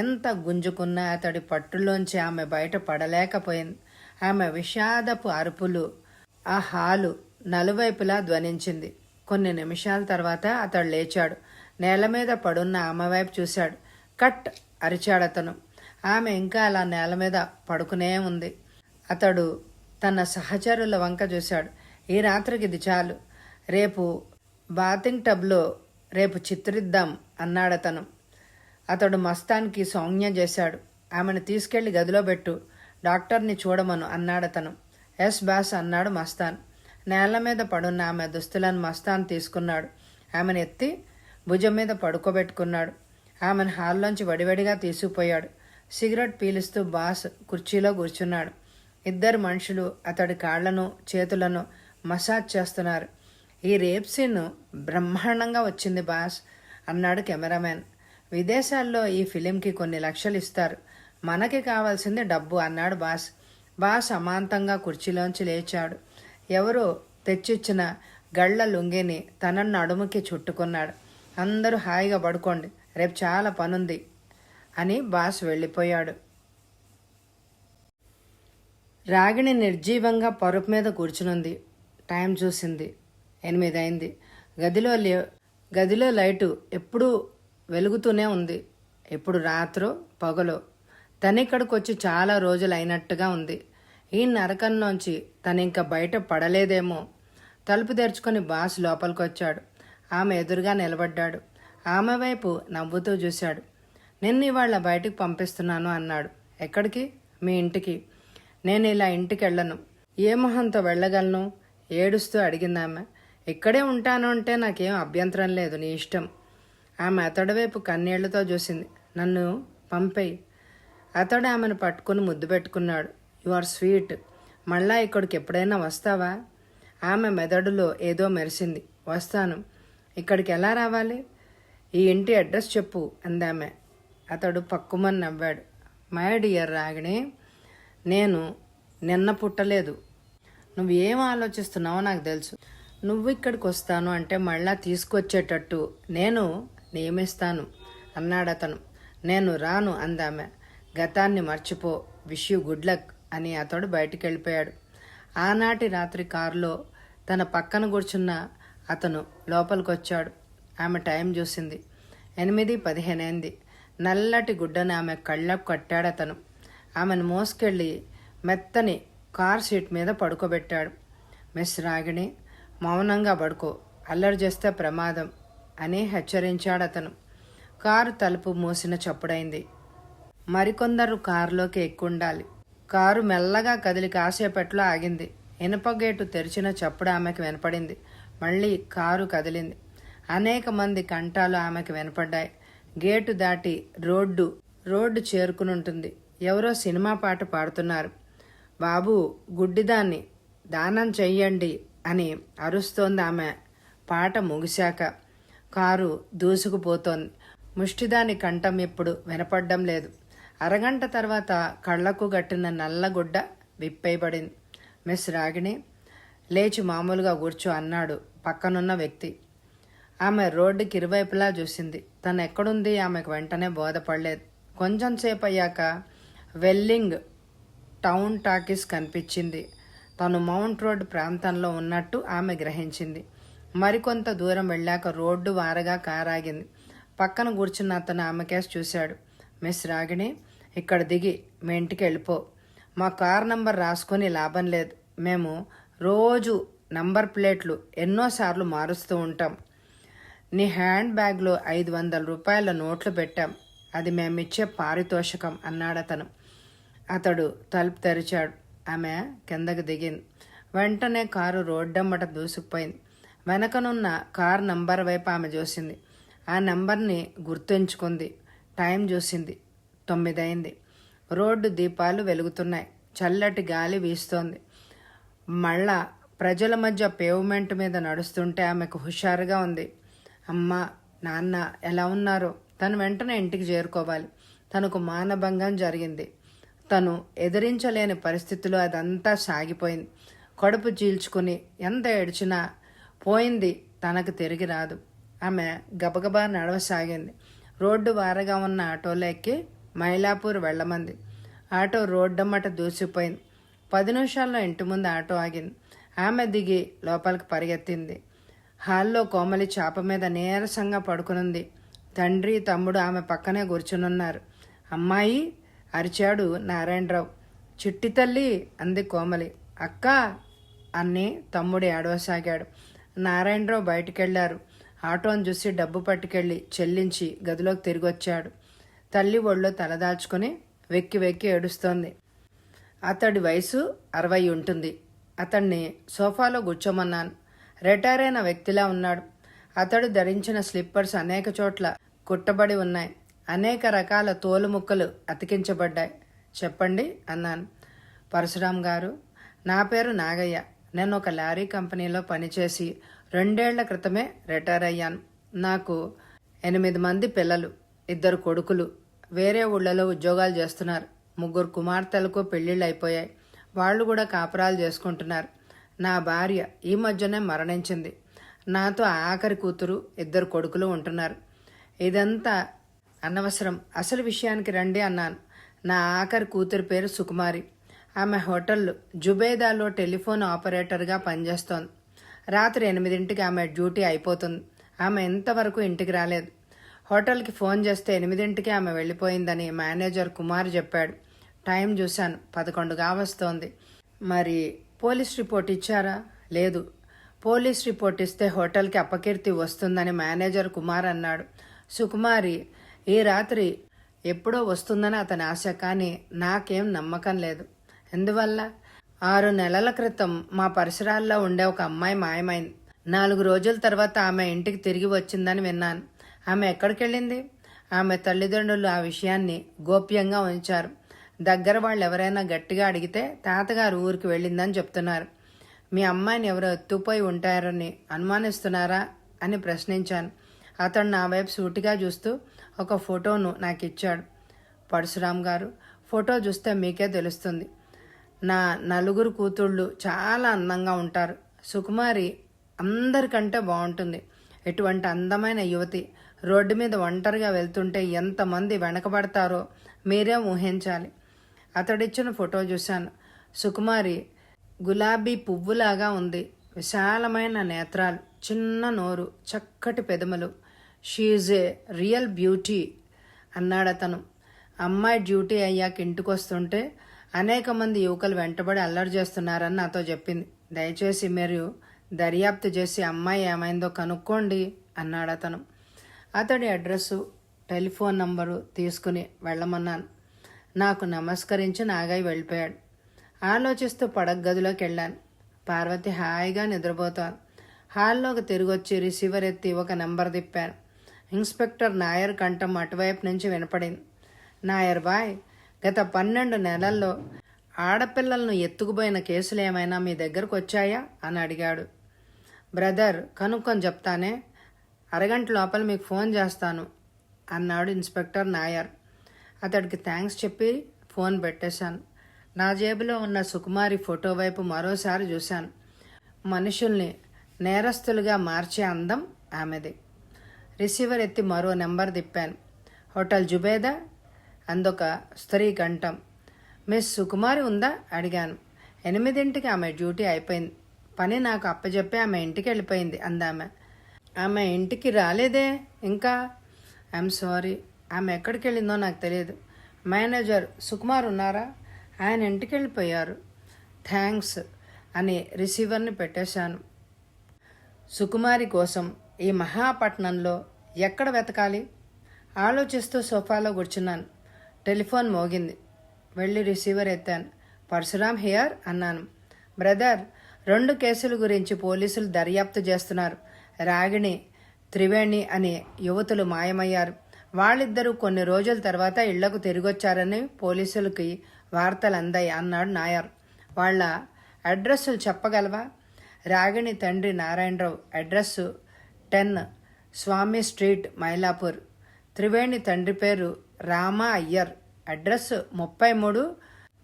ఎంత గుంజుకున్నా అతడి పట్టులోంచి ఆమె బయట పడలేకపోయింది. ఆమె విషాదపు అరుపులు ఆ హాలు నలువైపులా ధ్వనించింది. కొన్ని నిమిషాల తర్వాత అతడు లేచాడు. నేల మీద పడున్న ఆమె వైపు చూశాడు. కట్ అరిచాడతను. ఆమె ఇంకా అలా నేల మీద పడుకునే ఉంది. అతడు తన సహచరుల వంక చూశాడు. ఈ రాత్రికి ఇది చాలు. రేపు బాతింగ్ టబ్లో రేపు చిత్రిద్దాం అన్నాడతను. అతడు మస్తాన్కి సౌజ్ఞ చేశాడు. ఆమెను తీసుకెళ్లి గదిలో పెట్టు, డాక్టర్ని చూడమను అన్నాడతను. ఎస్ బాస్ అన్నాడు మస్తాన్. నేల మీద పడున్న ఆమె దుస్తులను మస్తాన్ తీసుకున్నాడు. ఆమెను ఎత్తి భుజం మీద పడుకోబెట్టుకున్నాడు. ఆమెను హాల్లోంచి వడివడిగా తీసుకుపోయాడు. సిగరెట్ పీలుస్తూ బాస్ కుర్చీలో కూర్చున్నాడు. 2 మనుషులు అతడి కాళ్లను చేతులను మసాజ్ చేస్తున్నారు. ఈ రేప్ సీన్ బ్రహ్మాండంగా వచ్చింది బాస్ అన్నాడు కెమెరామెన్. విదేశాల్లో ఈ ఫిలింకి కొన్ని లక్షలు ఇస్తారు. మనకి కావాల్సింది డబ్బు అన్నాడు బాస్. బాస్ అమాంతంగా కుర్చీలోంచి లేచాడు. ఎవరో తెచ్చిచ్చిన గళ్ల లుంగిని తన నడుముకి చుట్టుకున్నాడు. అందరూ హాయిగా పడుకోండి, రేపు చాలా పనుంది అని బాస్ వెళ్ళిపోయాడు. రాగిణి నిర్జీవంగా పరుపు మీద కూర్చునుంది. టైం చూసింది. 8 అయింది. గదిలో లైటు ఎప్పుడూ వెలుగుతూనే ఉంది. ఎప్పుడు రాత్రో పగలో. తనిక్కడికి వచ్చి చాలా రోజులు అయినట్టుగా ఉంది. ఈ నరకంలోంచి తనింక బయట పడలేదేమో. తలుపు తెరుచుకొని బాస్ లోపలికి వచ్చాడు. ఆమె ఎదురుగా నిలబడ్డాడు. ఆమె వైపు నవ్వుతూ చూశాడు. నిన్ను ఇవాళ బయటికి పంపిస్తున్నాను అన్నాడు. ఎక్కడికి? మీ ఇంటికి. నేను ఇలా ఇంటికి వెళ్ళను. ఏ మొహంతో వెళ్ళగలను? ఏడుస్తూ అడిగిందామె. ఇక్కడే ఉంటాను అంటే నాకేం అభ్యంతరం లేదు, నీ ఇష్టం. ఆమె అతడి వైపు కన్నీళ్లతో చూసింది. నన్ను పంపేయి. అతడు ఆమెను పట్టుకుని ముద్దు పెట్టుకున్నాడు. You are sweet. మళ్ళా ఇక్కడికి ఎప్పుడైనా వస్తావా? ఆమె మెదడులో ఏదో మెరిసింది. వస్తాను. ఇక్కడికి ఎలా రావాలి? ఈ ఇంటి అడ్రస్ చెప్పు అందామె. అతడు పక్కుమని నవ్వాడు. మై డియర్ రాగిణి, నేను నిన్న పుట్టలేదు. నువ్వు ఏం ఆలోచిస్తున్నావో నాకు తెలుసు. నువ్వు ఇక్కడికి వస్తాను అంటే మళ్ళా తీసుకొచ్చేటట్టు నేను నియమిస్తాను అన్నాడతను. నేను రాను అందామె. గతాన్ని మర్చిపో. విష్ యూ గుడ్ లక్ అని అతడు బయటికి వెళ్ళిపోయాడు. ఆనాటి రాత్రి కారులో తన పక్కన కూర్చున్న అతను లోపలికొచ్చాడు. ఆమె టైం చూసింది. 8:15 అయింది. నల్లటి గుడ్డను ఆమె కళ్ళకు కట్టాడతను. ఆమెను మోసుకెళ్ళి మెత్తని కార్ సీట్ మీద పడుకోబెట్టాడు. మిస్ రాగిణి, మౌనంగా పడుకో, అల్లరి చేస్తే ప్రమాదం అని హెచ్చరించాడతను. కారు తలుపు మూసిన చప్పుడైంది. మరికొందరు కారులోకి ఎక్కుండాలి. కారు మెల్లగా కదిలి కాసేపట్లో ఆగింది. ఇనుప గేటు తెరిచిన చప్పుడు ఆమెకు వినపడింది. మళ్ళీ కారు కదిలింది. అనేక మంది కంఠాలు ఆమెకు వినపడ్డాయి. గేటు దాటి రోడ్డు చేరుకునుంటుంది. ఎవరో సినిమా పాట పాడుతున్నారు. బాబు, గుడ్డిదాన్ని దానం చెయ్యండి అని అరుస్తోంది ఆమె. పాట ముగిశాక కారు దూసుకుపోతోంది. ముష్టిదాని కంఠం ఇప్పుడు వినపడ్డం లేదు. అరగంట తర్వాత కళ్లకు గట్టిన నల్లగుడ్డ విప్పేయబడింది. మిస్ రాగిణి, లేచి మామూలుగా కూర్చో అన్నాడు పక్కనున్న వ్యక్తి. ఆమె రోడ్డుకి ఇరువైపులా చూసింది. తను ఎక్కడుంది ఆమెకు వెంటనే బోధపడలేదు. కొంచెం సేపు అయ్యాక వెల్లింగ్ టౌన్ టాకీస్ కనిపించింది. తను మౌంట్ రోడ్ ప్రాంతంలో ఉన్నట్టు ఆమె గ్రహించింది. మరికొంత దూరం వెళ్ళాక రోడ్డు వారగా కారాగింది. పక్కన కూర్చున్న అతను ఆమె కేసు చూశాడు. మిస్ రాగిణి, ఇక్కడ దిగి మీ ఇంటికి వెళ్ళిపో. మా కార్ నంబర్ రాసుకొని లాభం లేదు. మేము రోజు నంబర్ ప్లేట్లు ఎన్నోసార్లు మారుస్తూ ఉంటాం. నీ హ్యాండ్ బ్యాగ్లో 500 రూపాయల నోట్లు పెట్టాం. అది మేమిచ్చే పారితోషికం అన్నాడతను. అతడు తలుపు తెరిచాడు. ఆమె కిందకు దిగింది. వెంటనే కారు రోడ్డమ్మట దూసుకుపోయింది. వెనకనున్న కార్ నంబర్ వైపు ఆమె చూసింది. ఆ నంబర్ని గుర్తుంచుకుంది. టైం చూసింది. 9 అయింది. రోడ్డు దీపాలు వెలుగుతున్నాయి. చల్లటి గాలి వీస్తోంది. మళ్ళా ప్రజల మధ్య పేవ్మెంట్ మీద నడుస్తుంటే ఆమెకు హుషారుగా ఉంది. అమ్మా, నాన్న ఎలా ఉన్నారో? తను వెంటనే ఇంటికి చేరుకోవాలి. తనకు మానభంగం జరిగింది. తను ఎదిరించలేని పరిస్థితిలో అదంతా సాగిపోయింది. కడుపు చీల్చుకుని ఎంత ఏడ్చినా పోయింది తనకు తిరిగి రాదు. ఆమె గబగబా నడవసాగింది. రోడ్డు వారగా ఉన్న ఆటోలో ఎక్కి మైలాపూర్ వెళ్ళమంది. ఆటో రోడ్డమ్మట దూసిపోయింది. 10 నిమిషాల్లో ఇంటి ముందు ఆటో ఆగింది. ఆమె దిగి లోపలికి పరిగెత్తింది. హాల్లో కోమలి చాప మీద నీరసంగా పడుకునుంది. తండ్రి, తమ్ముడు ఆమె పక్కనే కూర్చునున్నారు. అమ్మాయి అరిచాడు నారాయణరావు. చిట్టి తల్లి అంది కోమలి. అక్క అన్ని తమ్ముడు ఏడవసాగాడు. నారాయణరావు బయటికెళ్లారు. ఆటోను చూసి డబ్బు పట్టుకెళ్ళి చెల్లించి గదిలోకి తిరిగొచ్చాడు. తల్లి ఒళ్ళో తలదాల్చుకుని వెక్కి వెక్కి ఏడుస్తోంది. అతడి వయసు 60 ఉంటుంది. అతన్ని సోఫాలో కూర్చోమన్నాను. రిటైర్ అయిన వ్యక్తిలా ఉన్నాడు. అతడు ధరించిన స్లిప్పర్స్ అనేక చోట్ల కుట్టబడి ఉన్నాయి. అనేక రకాల తోలు ముక్కలు అతికించబడ్డాయి. చెప్పండి అన్నాను. పరశురాం గారు, నా పేరు నాగయ్య. నేను ఒక లారీ కంపెనీలో పనిచేసి 2 ఏళ్ల క్రితమే రిటైర్ అయ్యాను. నాకు 8 మంది పిల్లలు, 2 కొడుకులు. వేరే ఊళ్ళలో ఉద్యోగాలు చేస్తున్నారు. 3 కుమార్తెలకు పెళ్లిళ్ళు అయిపోయాయి. వాళ్ళు కూడా కాపురాలు చేసుకుంటున్నారు. నా భార్య ఈ మధ్యనే మరణించింది. నాతో ఆఖరి కూతురు, 2 కొడుకులు ఉంటున్నారు. ఇదంతా అనవసరం, అసలు విషయానికి రండి అన్నాను. నా ఆఖరి కూతురి పేరు సుకుమారి. ఆమె హోటల్ జుబేదాలో టెలిఫోన్ ఆపరేటర్గా పనిచేస్తోంది. రాత్రి 8ంటికి ఆమె డ్యూటీ అయిపోతుంది. ఆమె ఇంతవరకు ఇంటికి రాలేదు. హోటల్కి ఫోన్ చేస్తే 8ంటికి ఆమె వెళ్ళిపోయిందని మేనేజర్ కుమార్ చెప్పాడు. టైం చూశాను, 11 కావస్తోంది. మరి పోలీస్ రిపోర్ట్ ఇచ్చారా? లేదు. పోలీస్ రిపోర్ట్ ఇస్తే హోటల్కి అపకీర్తి వస్తుందని మేనేజర్ కుమార్ అన్నాడు. సుకుమారి ఈ రాత్రి ఎప్పుడో వస్తుందని అతని ఆశ. కానీ నాకేం నమ్మకం లేదు. ఎందువల్ల? 6 నెలల క్రితం మా పరిసరాల్లో ఉండే ఒక అమ్మాయి మాయమైంది. 4 రోజుల తర్వాత ఆమె ఇంటికి తిరిగి వచ్చిందని విన్నాను. ఆమె ఎక్కడికెళ్ళింది? ఆమె తల్లిదండ్రులు ఆ విషయాన్ని గోప్యంగా ఉంచారు. దగ్గర వాళ్ళు ఎవరైనా గట్టిగా అడిగితే తాతగారు ఊరికి వెళ్ళిందని చెప్తున్నారు. మీ అమ్మాయిని ఎవరో ఎత్తుపోయి ఉంటారని అనుమానిస్తున్నారా అని ప్రశ్నించాను. అతడు నా వైపు సూటిగా చూస్తూ ఒక ఫోటోను నాకు ఇచ్చాడు. పరశురాం గారు, ఫోటో చూస్తే మీకే తెలుస్తుంది. నా 4 కూతుళ్ళు చాలా అందంగా ఉంటారు. సుకుమారి అందరికంటే బాగుంటుంది. ఇటువంటి అందమైన యువతి రోడ్డు మీద ఒంటరిగా వెళ్తుంటే ఎంతమంది వెనకబడతారో మీరే ఊహించాలి. అతడిచ్చిన ఫోటో చూశాను. సుకుమారి గులాబీ పువ్వులాగా ఉంది. విశాలమైన నేత్రాలు, చిన్న నోరు, చక్కటి పెదములు. షీఈజ్ ఏ రియల్ బ్యూటీ అన్నాడతను. అమ్మాయి డ్యూటీ అయ్యాక ఇంటికొస్తుంటే అనేక మంది యువకులు వెంటబడి అల్లరి చేస్తున్నారని నాతో చెప్పింది. దయచేసి మీరు దర్యాప్తు చేసి అమ్మాయి ఏమైందో కనుక్కోండి అన్నాడతను. అతడి అడ్రస్సు, టెలిఫోన్ నంబరు తీసుకుని వెళ్ళమన్నాను. నాకు నమస్కరించి నాగయ్య వెళ్ళిపోయాడు. ఆలోచిస్తూ పడక గదిలోకి వెళ్ళాను. పార్వతి హాయిగా నిద్రపోతాను. హాల్లోకి తిరిగొచ్చి రిసీవర్ ఎత్తి ఒక నంబర్ తిప్పాను. ఇన్స్పెక్టర్ నాయర్ కంఠం అటువైపు నుంచి వినపడింది. నాయర్ బాయ్, గత 12 నెలల్లో ఆడపిల్లలను ఎత్తుకుపోయిన కేసులు ఏమైనా మీ దగ్గరకు వచ్చాయా అని అడిగాడు. బ్రదర్, కనుక్కొని చెప్తానే, అరగంట లోపల మీకు ఫోన్ చేస్తాను అన్నాడు ఇన్స్పెక్టర్ నాయర్. అతడికి థ్యాంక్స్ చెప్పి ఫోన్ పెట్టేశాను. నా జేబులో ఉన్న సుకుమారి ఫోటో వైపు మరోసారి చూశాను. మనుషుల్ని నేరస్తులుగా మార్చే అందం ఆమెది. రిసీవర్ ఎత్తి మరో నెంబర్ తిప్పాను. హోటల్ జుబేదా అందొక స్త్రీ కంఠం. మిస్ సుకుమారి ఉందా అడిగాను. 8ంటికి ఆమె డ్యూటీ అయిపోయింది. పని నాకు అప్పచెప్పి ఆమె ఇంటికి వెళ్ళిపోయింది అందామె. ఆమె ఇంటికి రాలేదే ఇంకా? ఐఎమ్ సారీ, ఆమె ఎక్కడికి వెళ్ళిందో నాకు తెలియదు. మేనేజర్ సుకుమార్ ఉన్నారా? ఆయన ఇంటికి వెళ్ళిపోయారు. థ్యాంక్స్ అని రిసీవర్ని పెట్టేశాను. సుకుమారి కోసం ఈ మహాపట్నంలో ఎక్కడ వెతకాలి ఆలోచిస్తూ సోఫాలో కూర్చున్నాను. టెలిఫోన్ మోగింది. వెళ్ళి రిసీవర్ ఎత్తాను. పరశురాం హియర్ అన్నాను. బ్రదర్, 2 కేసుల గురించి పోలీసులు దర్యాప్తు చేస్తున్నారు. రాగిణి, త్రివేణి అనే యువతులు మాయమయ్యారు. వాళ్ళిద్దరూ కొన్ని రోజుల తర్వాత ఇళ్లకు తిరిగొచ్చారని పోలీసులకి వార్తలు అందాయి అన్నాడు నాయర్. వాళ్ళ అడ్రస్సులు చెప్పగలవా? రాగిణి తండ్రి నారాయణరావు, అడ్రస్సు 10 స్వామి స్ట్రీట్, మైలాపూర్. త్రివేణి తండ్రి పేరు రామ అయ్యర్, అడ్రస్ 33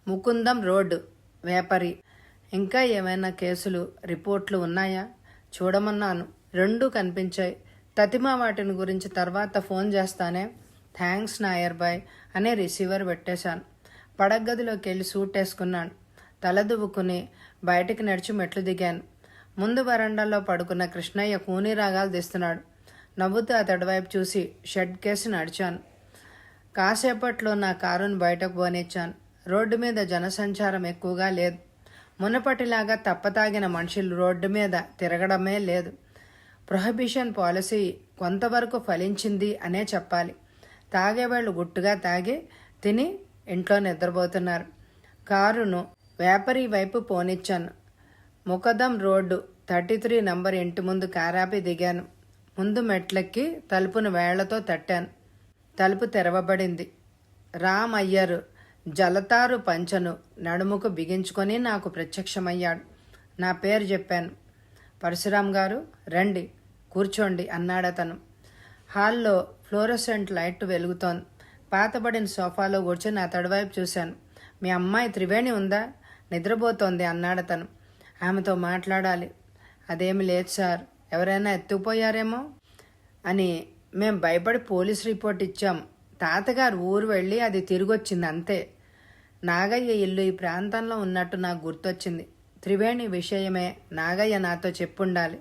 ముకుందం రోడ్, వేపరి. ఇంకా ఏమైనా కేసులు రిపోర్ట్లు ఉన్నాయా చూడమన్నాను. 2 కనిపించాయి. తతిమా వాటిని గురించి తర్వాత ఫోన్ చేస్తానే. థ్యాంక్స్ నాయర్ బాయ్ అనే రిసీవర్ పెట్టేశాను. పడగదిలోకి వెళ్ళి సూట్ వేసుకున్నాను. తల దువ్వుకుని బయటికి నడిచి మెట్లు దిగాను. ముందు వరండాలో పడుకున్న కృష్ణయ్య కూని రాగాలు తీస్తున్నాడు. నవ్వుతూ అతడి వైపు చూసి షెడ్ కేసి నడిచాను. కాసేపట్లో నా కారును బయటకు పోనిచ్చాను. రోడ్డు మీద జనసంచారం ఎక్కువగా లేదు. మునపటిలాగా తప్పతాగిన మనుషులు రోడ్డు మీద తిరగడమే లేదు. ప్రొహిబిషన్ పాలసీ కొంతవరకు ఫలించింది అనే చెప్పాలి. తాగేవాళ్ళు గుట్టుగా తాగి తిని ఇంట్లో నిద్రపోతున్నారు. కారును వేపరి వైపు పోనిచ్చాను. ముకదం రోడ్డు 33 నంబర్ ఇంటి ముందు కారాపి దిగాను. ముందు మెట్లెక్కి తలుపును వేళ్లతో తట్టాను. తలుపు తెరవబడింది. రామ్ అయ్యర్ జలతారు పంచను నడుముకు బిగించుకొని నాకు ప్రత్యక్షమయ్యాడు. నా పేరు చెప్పాను. పరశురాం గారు రండి, కూర్చోండి అన్నాడతను. హాల్లో ఫ్లోరోసెంట్ లైట్ వెలుగుతోంది. పాతబడిన సోఫాలో కూర్చొని అతడి వైపు చూశాను. మీ అమ్మాయి త్రివేణి ఉందా? నిద్రపోతోంది అన్నాడతను. ఆమెతో మాట్లాడాలి. అదేమి లేదు సార్, ఎవరైనా ఎత్తుకుపోయారేమో అని మేం భయపడి పోలీస్ రిపోర్ట్ ఇచ్చాం. తాతగారు ఊరు వెళ్ళి అది తిరిగొచ్చింది అంతే. నాగయ్య ఇల్లు ఈ ప్రాంతంలో ఉన్నట్టు నాకు గుర్తొచ్చింది. త్రివేణి విషయమే నాగయ్య నాతో చెప్పుండాలి.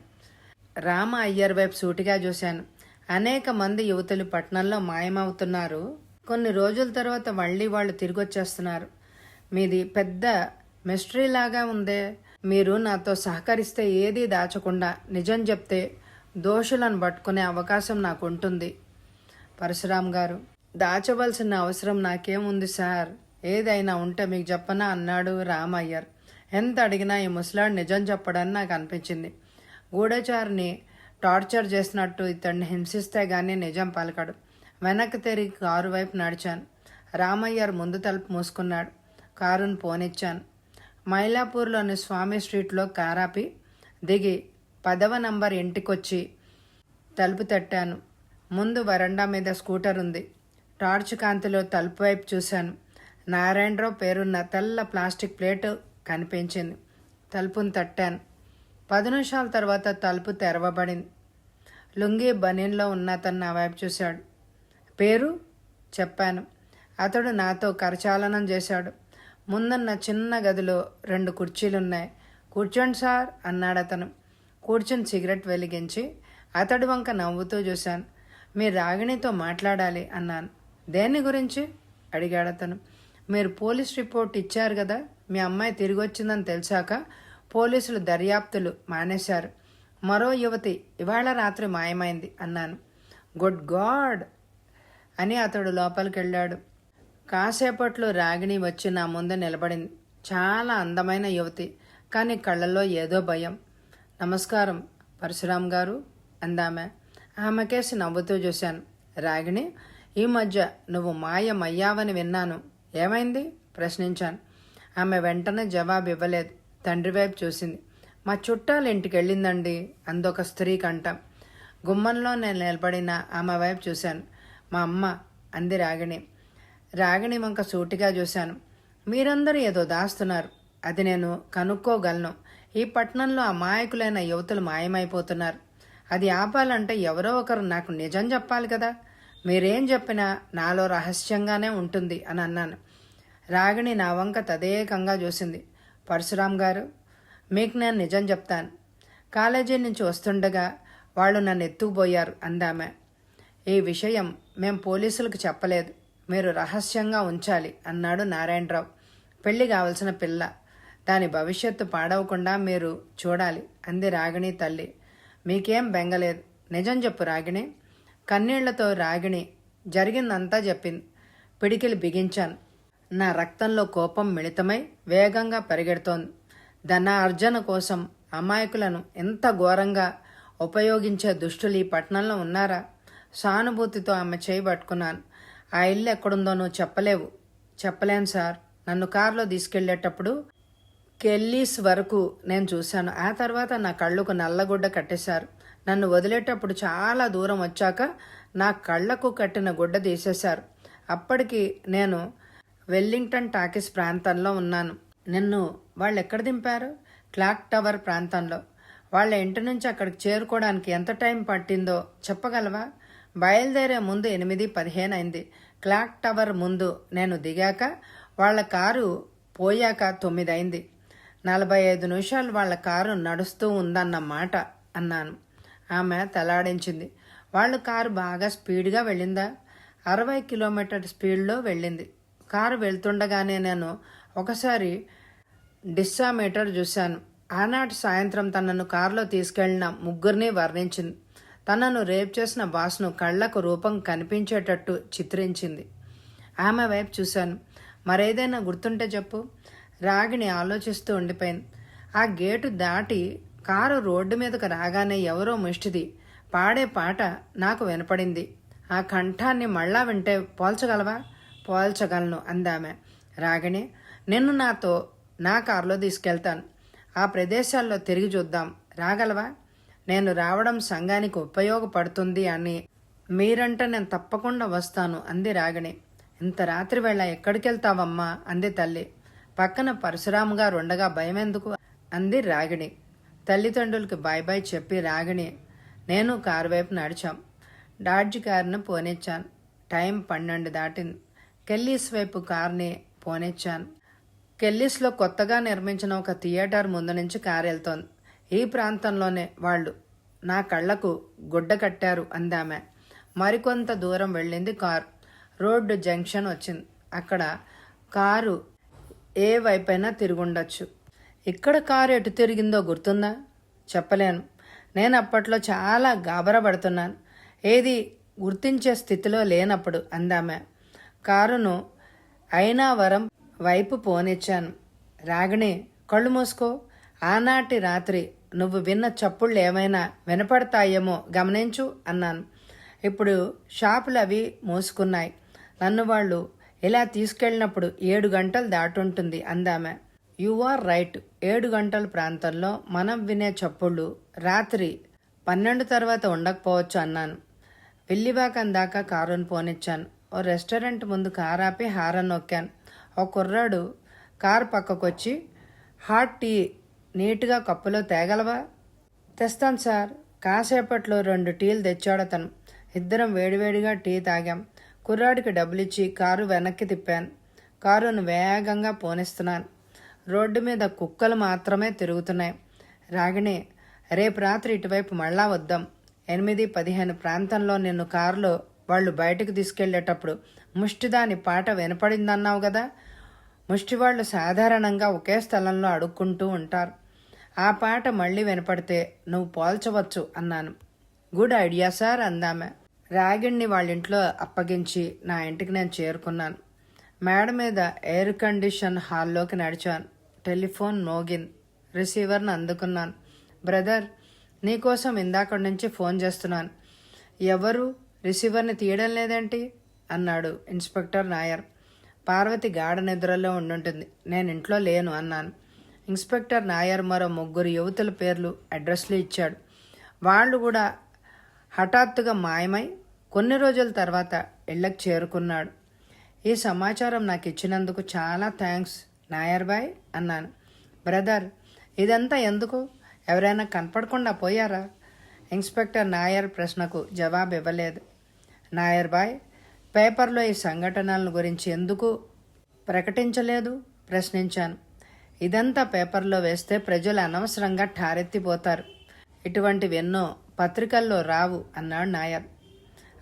రామ అయ్యర్ వైపు సూటిగా చూశాను. అనేక మంది యువతులు పట్టణంలో మాయమవుతున్నారు. కొన్ని రోజుల తర్వాత మళ్ళీ వాళ్ళు తిరిగొచ్చేస్తున్నారు. మీది పెద్ద మిస్టరీ లాగా ఉందే. మీరు నాతో సహకరిస్తే ఏదీ దాచకుండా నిజం చెప్తే దోషులను పట్టుకునే అవకాశం నాకుంటుంది. పరశురాం గారు, దాచవలసిన అవసరం నాకేముంది సార్, ఏదైనా ఉంటే మీకు చెప్పనా అన్నాడు రామయ్యర్. ఎంత అడిగినా ఈ ముసలాడు నిజం చెప్పడని నాకు అనిపించింది. గూఢచారిని టార్చర్ చేసినట్టు ఇతడిని హింసిస్తే గానీ నిజం పలకడు. వెనక్కి తిరిగి కారు వైపు నడిచాను. రామయ్యర్ ముందు తలుపు మూసుకున్నాడు. కారును పోనిచ్చాను. మైలాపూర్లోని స్వామి స్ట్రీట్లో కారాపి దిగి 10వ నంబర్ ఇంటికొచ్చి తలుపు తట్టాను. ముందు వరండా మీద స్కూటర్ ఉంది. టార్చ్ కాంతిలో తలుపు వైపు చూశాను. నారాయణరావు పేరున్న తెల్ల ప్లాస్టిక్ ప్లేటు కనిపించింది. తలుపును తట్టాను. 10 నిమిషాల తర్వాత తలుపు తెరవబడింది. లుంగీ బనీన్లో ఉన్న అతను నా వైపు చూశాడు. పేరు చెప్పాను. అతడు నాతో కరచాలనం చేశాడు. ముందున్న చిన్న గదిలో 2 కుర్చీలున్నాయి. కూర్చోండి సార్ అన్నాడు అతను. కూర్చుని సిగరెట్ వెలిగించి అతడి వంక నవ్వుతూ చూశాను. మీరు రాగిణితో మాట్లాడాలి అన్నాను. దేని గురించి అడిగాడు అతను. మీరు పోలీస్ రిపోర్ట్ ఇచ్చారు కదా, మీ అమ్మాయి తిరిగి వచ్చిందని తెలిసాక పోలీసులు దర్యాప్తులు మానేశారు. మరో యువతి ఇవాళ రాత్రి మాయమైంది అన్నాను. గుడ్ గాడ్ అని అతడు లోపలికి వెళ్ళాడు. కాసేపట్లో రాగిణి వచ్చి నా ముందు నిలబడింది. చాలా అందమైన యువతి, కానీ కళ్ళల్లో ఏదో భయం. నమస్కారం పరశురాం గారు అందామె. ఆమెకేసి నవ్వుతూ చూశాను. రాగిణి, ఈ మధ్య నువ్వు మాయమయ్యావని విన్నాను, ఏమైంది ప్రశ్నించాను. ఆమె వెంటనే జవాబు ఇవ్వలేదు. తండ్రి వైపు చూసింది. మా చుట్టాల ఇంటికి వెళ్ళిందండి అందొక స్త్రీ కంఠం. గుమ్మంలో నేను నిలబడిన ఆమె వైపు చూశాను. మా అమ్మ అంది రాగిణి. రాగిణి వంక సూటిగా చూశాను. మీరందరూ ఏదో దాస్తున్నారు, అది నేను కనుక్కోగలను. ఈ పట్టణంలో అమాయకులైన యువతులు మాయమైపోతున్నారు. అది ఆపాలంటే ఎవరో ఒకరు నాకు నిజం చెప్పాలి కదా. మీరేం చెప్పినా నాలో రహస్యంగానే ఉంటుంది అని అన్నాను. రాగిణి నా వంక తదేకంగా చూసింది. పరశురాం గారు, మీకు నేను నిజం చెప్తాను. కాలేజీ నుంచి వస్తుండగా వాళ్ళు నన్ను ఎత్తుకుపోయారు అందామె. ఈ విషయం మేం పోలీసులకు చెప్పలేదు, మీరు రహస్యంగా ఉంచాలి అన్నాడు నారాయణరావు. పెళ్లి కావలసిన పిల్ల, దాని భవిష్యత్తు పాడవకుండా మీరు చూడాలి అంది రాగిణి తల్లి. మీకేం బెంగలేదు, నిజం చెప్పు రాగిణి. కన్నీళ్లతో రాగిణి జరిగిందంతా చెప్పింది. పిడికిలి బిగించాను. నా రక్తంలో కోపం మిళితమై వేగంగా పరిగెడుతోంది. ధనార్జన కోసం అమాయకులను ఎంత ఘోరంగా ఉపయోగించే దుష్టులు ఈ పట్టణంలో ఉన్నారా? సానుభూతితో ఆమె చేయి పట్టుకున్నాను. ఆ ఇల్లు ఎక్కడుందో నువ్వు చెప్పలేవు. చెప్పలేను సార్. నన్ను కారులో తీసుకెళ్లేటప్పుడు కెల్లీస్ వరకు నేను చూశాను. ఆ తర్వాత నా కళ్ళకు నల్లగుడ్డ కట్టేశారు. నన్ను వదిలేటప్పుడు చాలా దూరం వచ్చాక నా కళ్లకు కట్టిన గుడ్డ తీసేశారు. అప్పటికి నేను వెల్లింగ్టన్ టాకీస్ ప్రాంతంలో ఉన్నాను. నిన్ను వాళ్ళు ఎక్కడ దింపారు? క్లాక్ టవర్ ప్రాంతంలో. వాళ్ళ ఇంటి నుంచి అక్కడికి చేరుకోవడానికి ఎంత టైం పట్టిందో చెప్పగలవా? బయలుదేరే ముందు 8:15 అయింది. క్లాక్ టవర్ ముందు నేను దిగాక వాళ్ళ కారు పోయాక 9 అయింది. 45 నిమిషాలు వాళ్ళ కారు నడుస్తూ ఉందన్నమాట అన్నాను. ఆమె తలాడించింది. వాళ్ళ కారు బాగా స్పీడ్గా వెళ్ళిందా? 60 కిలోమీటర్ స్పీడ్లో వెళ్ళింది. కారు వెళ్తుండగానే నేను ఒకసారి డిస్సామీటర్ చూశాను. ఆనాటి సాయంత్రం తనను కారులో తీసుకెళ్లిన ముగ్గురిని వర్ణించింది. తనను రేప్ చేసిన బాస్ను కళ్లకు రూపం కనిపించేటట్టు చిత్రించింది. ఆమె వైపు చూశాను. మరేదైనా గుర్తుంటే చెప్పు. రాగిణి ఆలోచిస్తూ ఉండిపోయింది. ఆ గేటు దాటి కారు రోడ్డు మీదకు రాగానే ఎవరో ముష్టిది పాడే పాట నాకు వినపడింది. ఆ కంఠాన్ని మళ్ళా వింటే పోల్చగలవా? పోల్చగలను అందామె. రాగిణి, నిన్ను నాతో నా కారులో తీసుకెళ్తాను. ఆ ప్రదేశాల్లో తిరిగి చూద్దాం. రాగలవా? నేను రావడం సంఘానికి ఉపయోగపడుతుంది అని మీరంటే నేను తప్పకుండా వస్తాను అంది రాగిణి. ఇంత రాత్రి వేళ ఎక్కడికెళ్తావమ్మా అంది తల్లి. పక్కన పరశురాము గారు ఉండగా భయమెందుకు అంది రాగిణి. తల్లిదండ్రులకి బాయ్ బాయ్ చెప్పి రాగిణి నేను కారు వైపు నడిచాం. డాడ్జి కారును పోనిచ్చాను. టైం 12 దాటింది. కెల్లీస్ వైపు కారుని పోనిచ్చాను. కెల్లీస్లో కొత్తగా నిర్మించిన ఒక థియేటర్ ముందు నుంచి కారు వెళ్తోంది. ఈ ప్రాంతంలోనే వాళ్ళు నా కళ్లకు గుడ్డ కట్టారు అందామె. మరికొంత దూరం వెళ్ళింది కారు. రోడ్డు జంక్షన్ వచ్చింది. అక్కడ కారు ఏ వైపైనా తిరుగుండొచ్చు. ఇక్కడ కారు ఎటు తిరిగిందో గుర్తుందా? చెప్పలేను. నేను అప్పట్లో చాలా గాబరపడుతున్నాను. ఏది గుర్తించే స్థితిలో లేనప్పుడు అందామె. కారును అయినావరం వైపు పోనిచ్చాను. రాగిణి, కళ్ళు మూసుకో. ఆనాటి రాత్రి నువ్వు విన్న చప్పుళ్ళు ఏమైనా వినపడతాయేమో గమనించు అన్నాను. ఇప్పుడు షాపులు అవి మూసుకున్నాయి. నన్ను వాళ్ళు ఇలా తీసుకెళ్ళినప్పుడు 7 గంటలు దాటుంటుంది అందామె. You are right. 7 గంటల ప్రాంతంలో మనం వినే చప్పుళ్ళు రాత్రి 12 తర్వాత ఉండకపోవచ్చు అన్నాను. విల్లివాకం దాకా కారును పోనిచ్చాను. ఓ రెస్టారెంట్ ముందు కారు ఆపి హారన్ నొక్కాను. ఓ కుర్రాడు కారు పక్కకొచ్చి హాట్ టీ నీట్గా కప్పులో తేగలవా? తెస్తాను సార్. కాసేపట్లో 2 టీలు తెచ్చాడతను. ఇద్దరం వేడివేడిగా టీ తాగాం. కుర్రాడికి డబ్బులిచ్చి కారు వెనక్కి తిప్పాను. కారును వేగంగా పోనిస్తున్నాను. రోడ్డు మీద కుక్కలు మాత్రమే తిరుగుతున్నాయి. రాగిణి, రేపు రాత్రి ఇటువైపు మళ్ళా వద్దాం. 8:15 ప్రాంతంలో నిన్ను కారులో వాళ్ళు బయటకు తీసుకెళ్లేటప్పుడు ముష్టిదాని పాట వినపడిందన్నావు కదా. ముష్టివాళ్లు సాధారణంగా ఒకే స్థలంలో అడుక్కుంటూ ఉంటారు. ఆ పాట మళ్ళీ వినపడితే నువ్వు పోల్చవచ్చు అన్నాను. గుడ్ ఐడియా సార్ అందామె. రాగిణ్ణి వాళ్ళింట్లో అప్పగించి నా ఇంటికి నేను చేరుకున్నాను. మేడ మీద ఎయిర్ కండిషన్ హాల్లోకి నడిచాను. టెలిఫోన్ మోగింది. రిసీవర్ను అందుకున్నాను. బ్రదర్, నీకోసం ఇందాక నుంచి ఫోన్ చేస్తున్నాను. ఎవరు? రిసీవర్ని తీయడం లేదేంటి అన్నాడు ఇన్స్పెక్టర్ నాయర్. పార్వతి గాఢ నిద్రలో ఉండుంటుంది. నేను ఇంట్లో లేను అన్నాను. ఇన్స్పెక్టర్ నాయర్ మరో 3 యువతుల పేర్లు అడ్రస్లు ఇచ్చాడు. వాళ్ళు కూడా హఠాత్తుగా మాయమై కొన్ని రోజుల తర్వాత ఇళ్లకు చేరుకున్నాడు. ఈ సమాచారం నాకు ఇచ్చినందుకు చాలా థ్యాంక్స్ నాయర్ బాయ్ అన్నాను. బ్రదర్, ఇదంతా ఎందుకు? ఎవరైనా కనపడకుండా పోయారా? ఇన్స్పెక్టర్ నాయర్ ప్రశ్నకు జవాబు ఇవ్వలేదు. నాయర్ బాయ్, పేపర్లో ఈ సంఘటనల గురించి ఎందుకు ప్రకటించలేదు ప్రశ్నించాను. ఇదంతా పేపర్లో వేస్తే ప్రజలు అనవసరంగా ఠారెత్తిపోతారు. ఇటువంటివి ఎన్నో పత్రికల్లో రావు అన్నాడు నాయర్.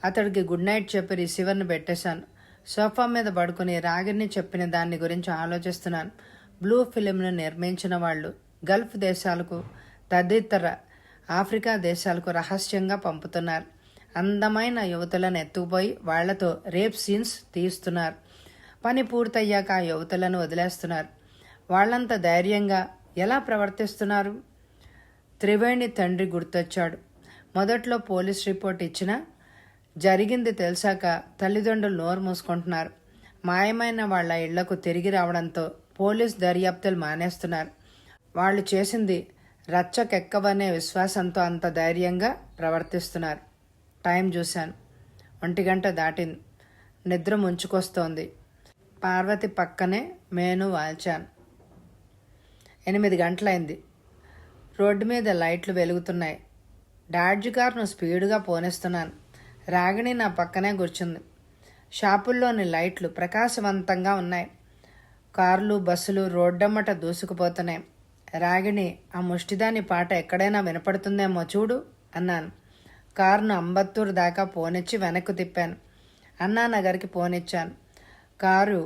అతడికి గుడ్ నైట్ చెప్పి రిసీవర్ని పెట్టేశాను. సోఫా మీద పడుకుని రాగిని చెప్పిన దాన్ని గురించి ఆలోచిస్తున్నాను. బ్లూ ఫిలింను నిర్మించిన వాళ్ళు గల్ఫ్ దేశాలకు తదితర ఆఫ్రికా దేశాలకు రహస్యంగా పంపుతున్నారు. అందమైన యువతులను ఎత్తుకుపోయి వాళ్లతో రేప్ సీన్స్ తీస్తున్నారు. పని పూర్తయ్యాక ఆ యువతులను వదిలేస్తున్నారు. వాళ్ళంత ధైర్యంగా ఎలా ప్రవర్తిస్తున్నారు? త్రివేణి తండ్రి గుర్తొచ్చాడు. మొదట్లో పోలీస్ రిపోర్ట్ ఇచ్చినా జరిగింది తెలిసాక తల్లిదండ్రులు నోరు మూసుకుంటున్నారు. మాయమైన వాళ్ల ఇళ్లకు తిరిగి రావడంతో పోలీస్ దర్యాప్తులు మానేస్తున్నారు. వాళ్ళు చేసింది రచ్చకెక్కవనే విశ్వాసంతో అంత ధైర్యంగా ప్రవర్తిస్తున్నారు. టైం చూశాను. 1 గంట దాటింది. నిద్ర ముంచుకొస్తోంది. పార్వతి పక్కనే మేను వాల్చాను. 8 గంటలైంది. రోడ్డు మీద లైట్లు వెలుగుతున్నాయి. డాడ్జ్ కారును స్పీడుగా పోనిస్తున్నాను. రాగిణి నా పక్కనే కూర్చుంది. షాపుల్లోని లైట్లు ప్రకాశవంతంగా ఉన్నాయి. కార్లు, బస్సులు రోడ్డమ్మట దూసుకుపోతున్నాయి. రాగిణి, ఆ ముష్టిదాని పాట ఎక్కడైనా వినపడుతుందేమో చూడు అన్నాను. కారును అంబత్తూరు దాకా పోనిచ్చి వెనక్కు తిప్పాను. అన్నానగర్కి పోనిచ్చాను. కారు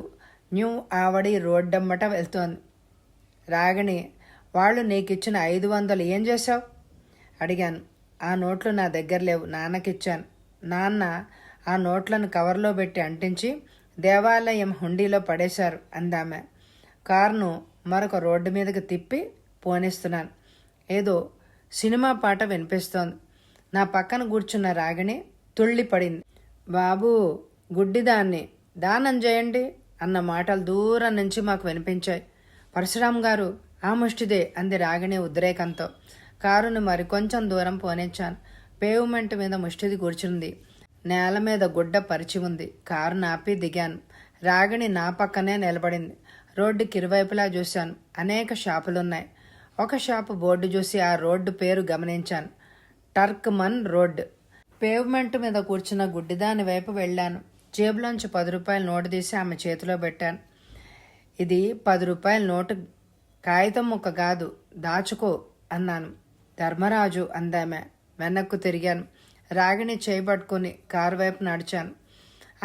న్యూ ఆవడి రోడ్డమ్మట వెళ్తోంది. రాగిణి, వాళ్ళు నీకిచ్చిన 500 ఏం చేశావు అడిగాను. ఆ నోట్లు నా దగ్గర లేవు, నాన్నకిచ్చాను. నాన్న ఆ నోట్లను కవర్లో పెట్టి అంటించి దేవాలయం హుండీలో పడేశారు అందామె. కారును మరొక రోడ్డు మీదకి తిప్పి పోనిస్తున్నాను. ఏదో సినిమా పాట వినిపిస్తోంది. నా పక్కన కూర్చున్న రాగిణి తుళ్ళిపడింది. బాబూ, గుడ్డిదాన్ని దానం చేయండి అన్న మాటలు దూరం నుంచి మాకు వినిపించాయి. పరశురాం గారు, ఆ ముష్టిదే అంది రాగిణి ఉద్రేకంతో. కారును మరికొంచెం దూరం పోనిచ్చాను. పేవ్మెంట్ మీద ముష్టిది కూర్చుంది. నేల మీద గుడ్డ పరిచి ఉంది. కారు నాపి దిగాను. రాగిణి నా పక్కనే నిలబడింది. రోడ్డుకి ఇరువైపులా చూశాను. అనేక షాపులున్నాయి. ఒక షాపు బోర్డు చూసి ఆ రోడ్డు పేరు గమనించాను. టర్క్మన్ రోడ్. పేవ్మెంట్ మీద కూర్చున్న గుడ్డిదాని వైపు వెళ్ళాను. జేబులోంచి 10 రూపాయల నోటు తీసి ఆమె చేతిలో పెట్టాను. ఇది 10 రూపాయల నోటు, కాగితం ముక్క కాదు, దాచుకో అన్నాను. ధర్మరాజు అందామె. వెనక్కు తిరిగాను. రాగిణి చేయబట్టుకుని కారు వైపు నడిచాను.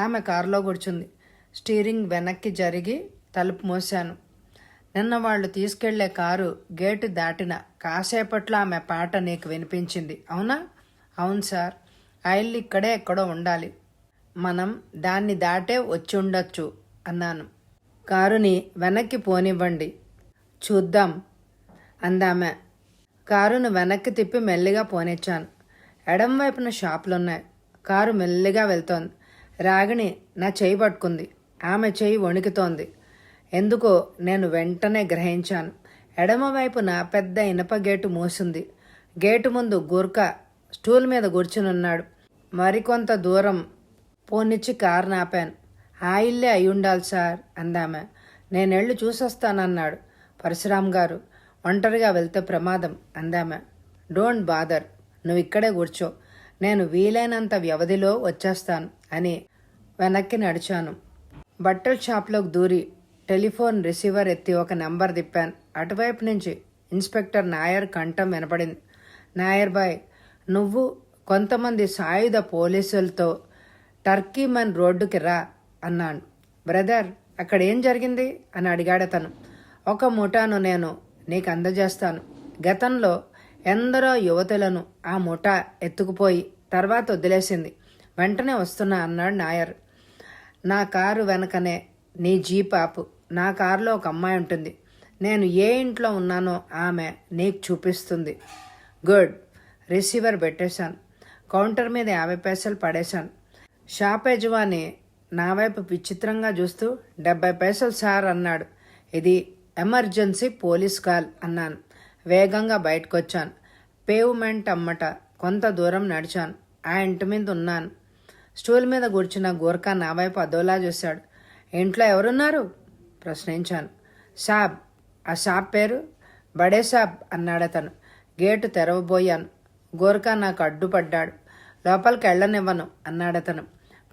ఆమె కారులో కూర్చుంది. స్టీరింగ్ వెనక్కి జరిగి తలుపు మూశాను. నిన్న వాళ్ళు తీసుకెళ్లే కారు గేటు దాటిన కాసేపట్లో ఆమె పాట నీకు వినిపించింది, అవునా? అవును సార్. ఆ ఇల్లు ఇక్కడే ఎక్కడో ఉండాలి. మనం దాన్ని దాటే వచ్చి ఉండొచ్చు అన్నాను. కారుని వెనక్కి పోనివ్వండి, చూద్దాం అందామె. కారును వెనక్కి తిప్పి మెల్లిగా పోనిచ్చాను. ఎడం వైపున షాపులున్నాయి. కారు మెల్లిగా వెళ్తోంది. రాగిణి నా చేయి పట్టుకుంది. ఆమె చేయి వణుకుతోంది. ఎందుకో నేను వెంటనే గ్రహించాను. ఎడమవైపున పెద్ద ఇనప గేటు మూసింది. గేటు ముందు గూర్ఖా స్టూల్ మీద కూర్చునున్నాడు. మరికొంత దూరం పోనిచ్చి కారు నాపాను. ఆ ఇల్లే అయి ఉండాలి సార్ అందామె. నేనెళ్ళి చూసొస్తానన్నాడు. పరశురాం గారు, ఒంటరిగా వెళ్తే ప్రమాదం అందామె. డోంట్ బాదర్, నువ్వు ఇక్కడే కూర్చో, నేను వీలైనంత వ్యవధిలో వచ్చేస్తాను అని వెనక్కి నడిచాను. బట్టల షాప్లోకి దూరి టెలిఫోన్ రిసీవర్ ఎత్తి ఒక నంబర్ తిప్పాను. అటువైపు నుంచి ఇన్స్పెక్టర్ నాయర్ కంఠం వినపడింది. నాయర్ బాయ్, నువ్వు కొంతమంది సాయుధ పోలీసులతో టర్కీమన్ రోడ్డుకి రా అన్నాను. బ్రదర్, అక్కడ ఏం జరిగింది అని అడిగాడతను. ఒక ముఠాను నేను నీకు అందజేస్తాను. గతంలో ఎందరో యువతులను ఆ ముఠా ఎత్తుకుపోయి తర్వాత వదిలేసింది. వెంటనే వస్తున్నా అన్నాడు నాయర్. నా కారు వెనకనే నీ జీప్ ఆపు. నా కారులో ఒక అమ్మాయి ఉంటుంది. నేను ఏ ఇంట్లో ఉన్నానో ఆమె నీకు చూపిస్తుంది. గుడ్. రిసీవర్ పెట్టేశాను. కౌంటర్ మీద 50 పైసలు పడేశాను. షాప్ యజమాని నా వైపు విచిత్రంగా చూస్తూ 70 పైసలు సార్ అన్నాడు. ఇది ఎమర్జెన్సీ పోలీస్ కాల్ అన్నాను. వేగంగా బయటకొచ్చాను. పేవ్మెంట్ అమ్మట కొంత దూరం నడిచాను. ఆ ఇంటి మీద ఉన్నాను. స్టూల్ మీద కూర్చున్న గూర్ఖా నా వైపు అదోలా చూశాడు. ఇంట్లో ఎవరున్నారు ప్రశ్నించాను. సాబ్. ఆ షాప్ పేరు బడే సాబ్ అన్నాడతను. గేటు తెరవబోయాను. గోర్ఖా నాకు అడ్డుపడ్డాడు. లోపలికి వెళ్ళనివ్వను అన్నాడతను.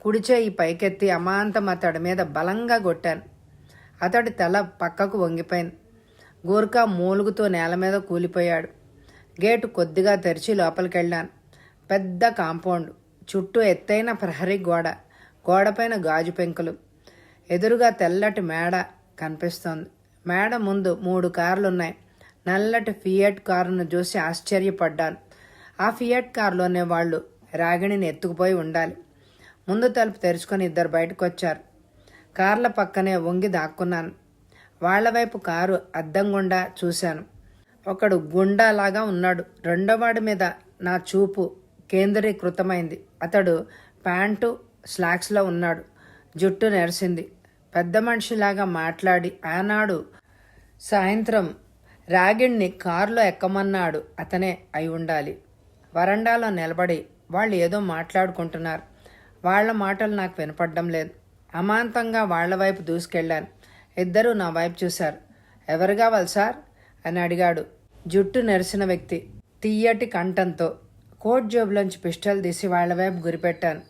కుడిచేయి పైకెత్తి అమాంతం అతడి మీద బలంగా కొట్టాను. అతడి తల పక్కకు వంగిపోయింది. గోర్ఖా మూలుగుతూ నేల మీద కూలిపోయాడు. గేటు కొద్దిగా తెరిచి లోపలికెళ్ళాను. పెద్ద కాంపౌండ్, చుట్టూ ఎత్తైన ప్రహరీ గోడ, గోడపైన గాజు పెంకులు, ఎదురుగా తెల్లటి మేడ కనిపిస్తోంది. మేడ ముందు 3 కార్లున్నాయి. నల్లటి ఫియట్ కారును చూసి ఆశ్చర్యపడ్డాను. ఆ ఫియట్ కారులోనే వాళ్ళు రాగిణిని ఎత్తుకుపోయి ఉండాలి. ముందు తలుపు తెరుచుకొని 2 బయటకు వచ్చారు. కార్ల పక్కనే వంగి దాక్కున్నాను. వాళ్ల వైపు కారు అద్దం గుండా చూశాను. ఒకడు గుండాలాగా ఉన్నాడు. రెండోవాడి మీద నా చూపు కేంద్రీకృతమైంది. అతడు ప్యాంటు స్లాక్స్లో ఉన్నాడు. జుట్టు నెరిసింది. పెద్ద మనిషిలాగా మాట్లాడి ఆనాడు సాయంత్రం రాగిణ్ణి కారులో ఎక్కమన్నాడు అతనే అయి ఉండాలి. వరండాలో నిలబడి వాళ్ళు ఏదో మాట్లాడుకుంటున్నారు. వాళ్ల మాటలు నాకు వినపడ్డం లేదు. అమాంతంగా వాళ్ల వైపు దూసుకెళ్లాను. 2 నా వైపు చూశారు. ఎవరు కావాలి సార్ అని అడిగాడు జుట్టు నెరిసిన వ్యక్తి తీయటి కంఠంతో. కోట్ జేబులోంచి పిస్టల్ తీసి వాళ్ల వైపు గురిపెట్టాను.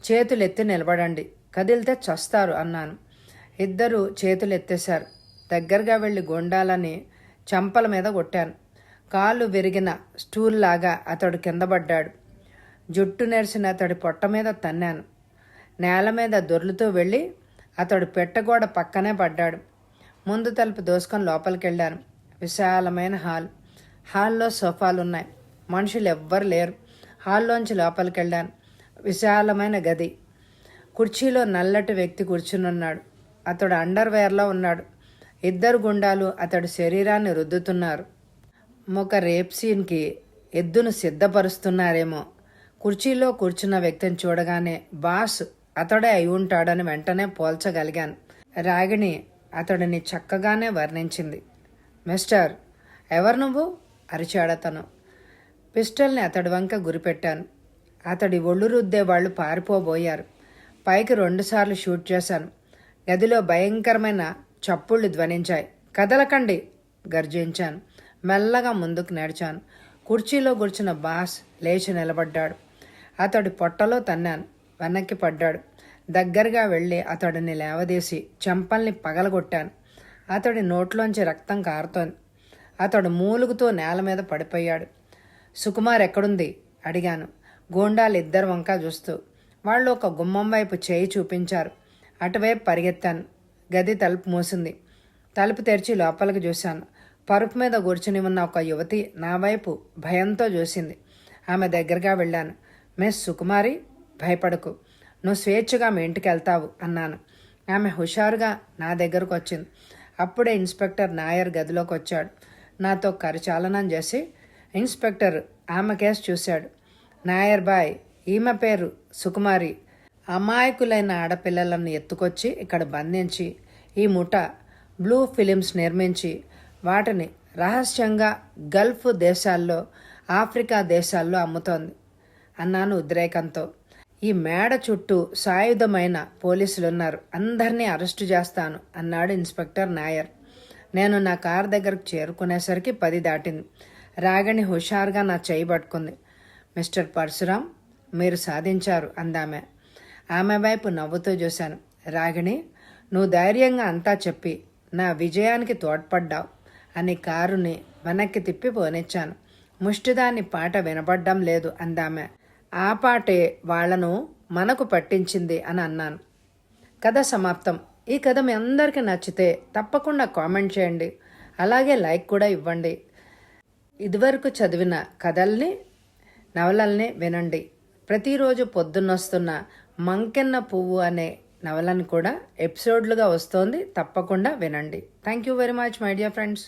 చేతులు ఎత్తి నిలబడండి, కదిలితే చస్తారు అన్నాను. 2 చేతులు ఎత్తేశారు. దగ్గరగా వెళ్లి గుండాలని చంపల మీద కొట్టాను. కాళ్ళు విరిగిన స్టూల్ లాగా అతడు కింద పడ్డాడు. జుట్టు నెరిసిన అతడి పొట్ట మీద తన్నాను. నేల మీద దొర్లుతూ వెళ్ళి అతడు పెట్టగోడ పక్కనే పడ్డాడు. ముందు తలుపు దోసుకొని లోపలికెళ్ళాను. విశాలమైన హాల్లో సోఫాలున్నాయి. మనుషులు ఎవ్వరు లేరు. హాల్లోంచి లోపలికెళ్ళాను. విశాలమైన గది. కుర్చీలో నల్లటి వ్యక్తి కూర్చునున్నాడు. అతడు అండర్వేర్లో ఉన్నాడు. 2 గుండాలు అతడి శరీరాన్ని రుద్దుతున్నారు. ఒక రేప్ సీన్కి ఎద్దును సిద్ధపరుస్తున్నారేమో. కుర్చీలో కూర్చున్న వ్యక్తిని చూడగానే బాస్ అతడే అయి ఉంటాడని వెంటనే పోల్చగలిగాను. రాగిణి అతడిని చక్కగానే వర్ణించింది. మిస్టర్, ఎవరు నువ్వు అరిచాడతను. పిస్టల్ని అతడి వంక గురిపెట్టాను. అతడి ఒళ్ళు రుద్దే వాళ్ళు పారిపోబోయారు. పైకి 2 సార్లు షూట్ చేశాను. గదిలో భయంకరమైన చప్పుళ్ళు ధ్వనించాయి. కదలకండి గర్జించాను. మెల్లగా ముందుకు నడిచాను. కుర్చీలో కూర్చున్న బాస్ లేచి నిలబడ్డాడు. అతడి పొట్టలో తన్నాను. వెనక్కి పడ్డాడు. దగ్గరగా వెళ్ళి అతడిని లేవదీసి చెంపల్ని పగలగొట్టాను. అతడి నోట్లోంచి రక్తం కారుతోంది. అతడు మూలుగుతూ నేల మీద పడిపోయాడు. సుకుమార్ ఎక్కడుంది అడిగాను, గూండాలు 2 వంక చూస్తూ. వాళ్ళు ఒక గుమ్మం వైపు చేయి చూపించారు. అటువైపు పరిగెత్తాను. గది తలుపు మూసింది. తలుపు తెరిచి లోపలికి చూశాను. పరుపు మీద కూర్చుని ఉన్న ఒక యువతి నా వైపు భయంతో చూసింది. ఆమె దగ్గరగా వెళ్ళాను. మిస్ సుకుమారి, భయపడకు, నువ్వు స్వేచ్ఛగా మీ ఇంటికి వెళ్తావు అన్నాను. ఆమె హుషారుగా నా దగ్గరకు వచ్చింది. అప్పుడే ఇన్స్పెక్టర్ నాయర్ గదిలోకి వచ్చాడు. నాతో కరచాలనం చేసి ఇన్స్పెక్టర్ ఆమె కేసు చూశాడు. నాయర్ బాయ్, ఈమె పేరు సుకుమారి. అమాయకులైన ఆడపిల్లలను ఎత్తుకొచ్చి ఇక్కడ బంధించి ఈ ముఠ బ్లూ ఫిలిమ్స్ నిర్మించి వాటిని రహస్యంగా గల్ఫ్ దేశాల్లో, ఆఫ్రికా దేశాల్లో అమ్ముతోంది అన్నాను ఉద్రేకంతో. ఈ మేడ చుట్టూ సాయుధమైన పోలీసులున్నారు, అందరినీ అరెస్టు చేస్తాను అన్నాడు ఇన్స్పెక్టర్ నాయర్. నేను నా కారు దగ్గరకు చేరుకునేసరికి 10 దాటింది. రాగిణి హుషారుగా నా చేయి పట్టుకుంది. మిస్టర్ పరశురాం, మీరు సాధించారు అందామె. ఆమె వైపు నవ్వుతూ చూశాను. రాగిణి, నువ్వు ధైర్యంగా అంతా చెప్పి నా విజయానికి తోడ్పడ్డావు అని కారుని వెనక్కి తిప్పి పోనిచ్చాను. ముష్టిదాని పాట వినపడ్డం లేదు అందామె. ఆ పాటే వాళ్లను మనకు పట్టించింది అని అన్నాను. కథ సమాప్తం. ఈ కథ మీ అందరికీ నచ్చితే తప్పకుండా కామెంట్ చేయండి, అలాగే లైక్ కూడా ఇవ్వండి. ఇదివరకు చదివిన కథల్ని, నవలల్ని వినండి. ప్రతిరోజు పొద్దున్నొస్తున్న మంకెన్న పువ్వు అనే నవలను కూడా ఎపిసోడ్లుగా వస్తోంది, తప్పకుండా వినండి. Thank you very much my dear friends.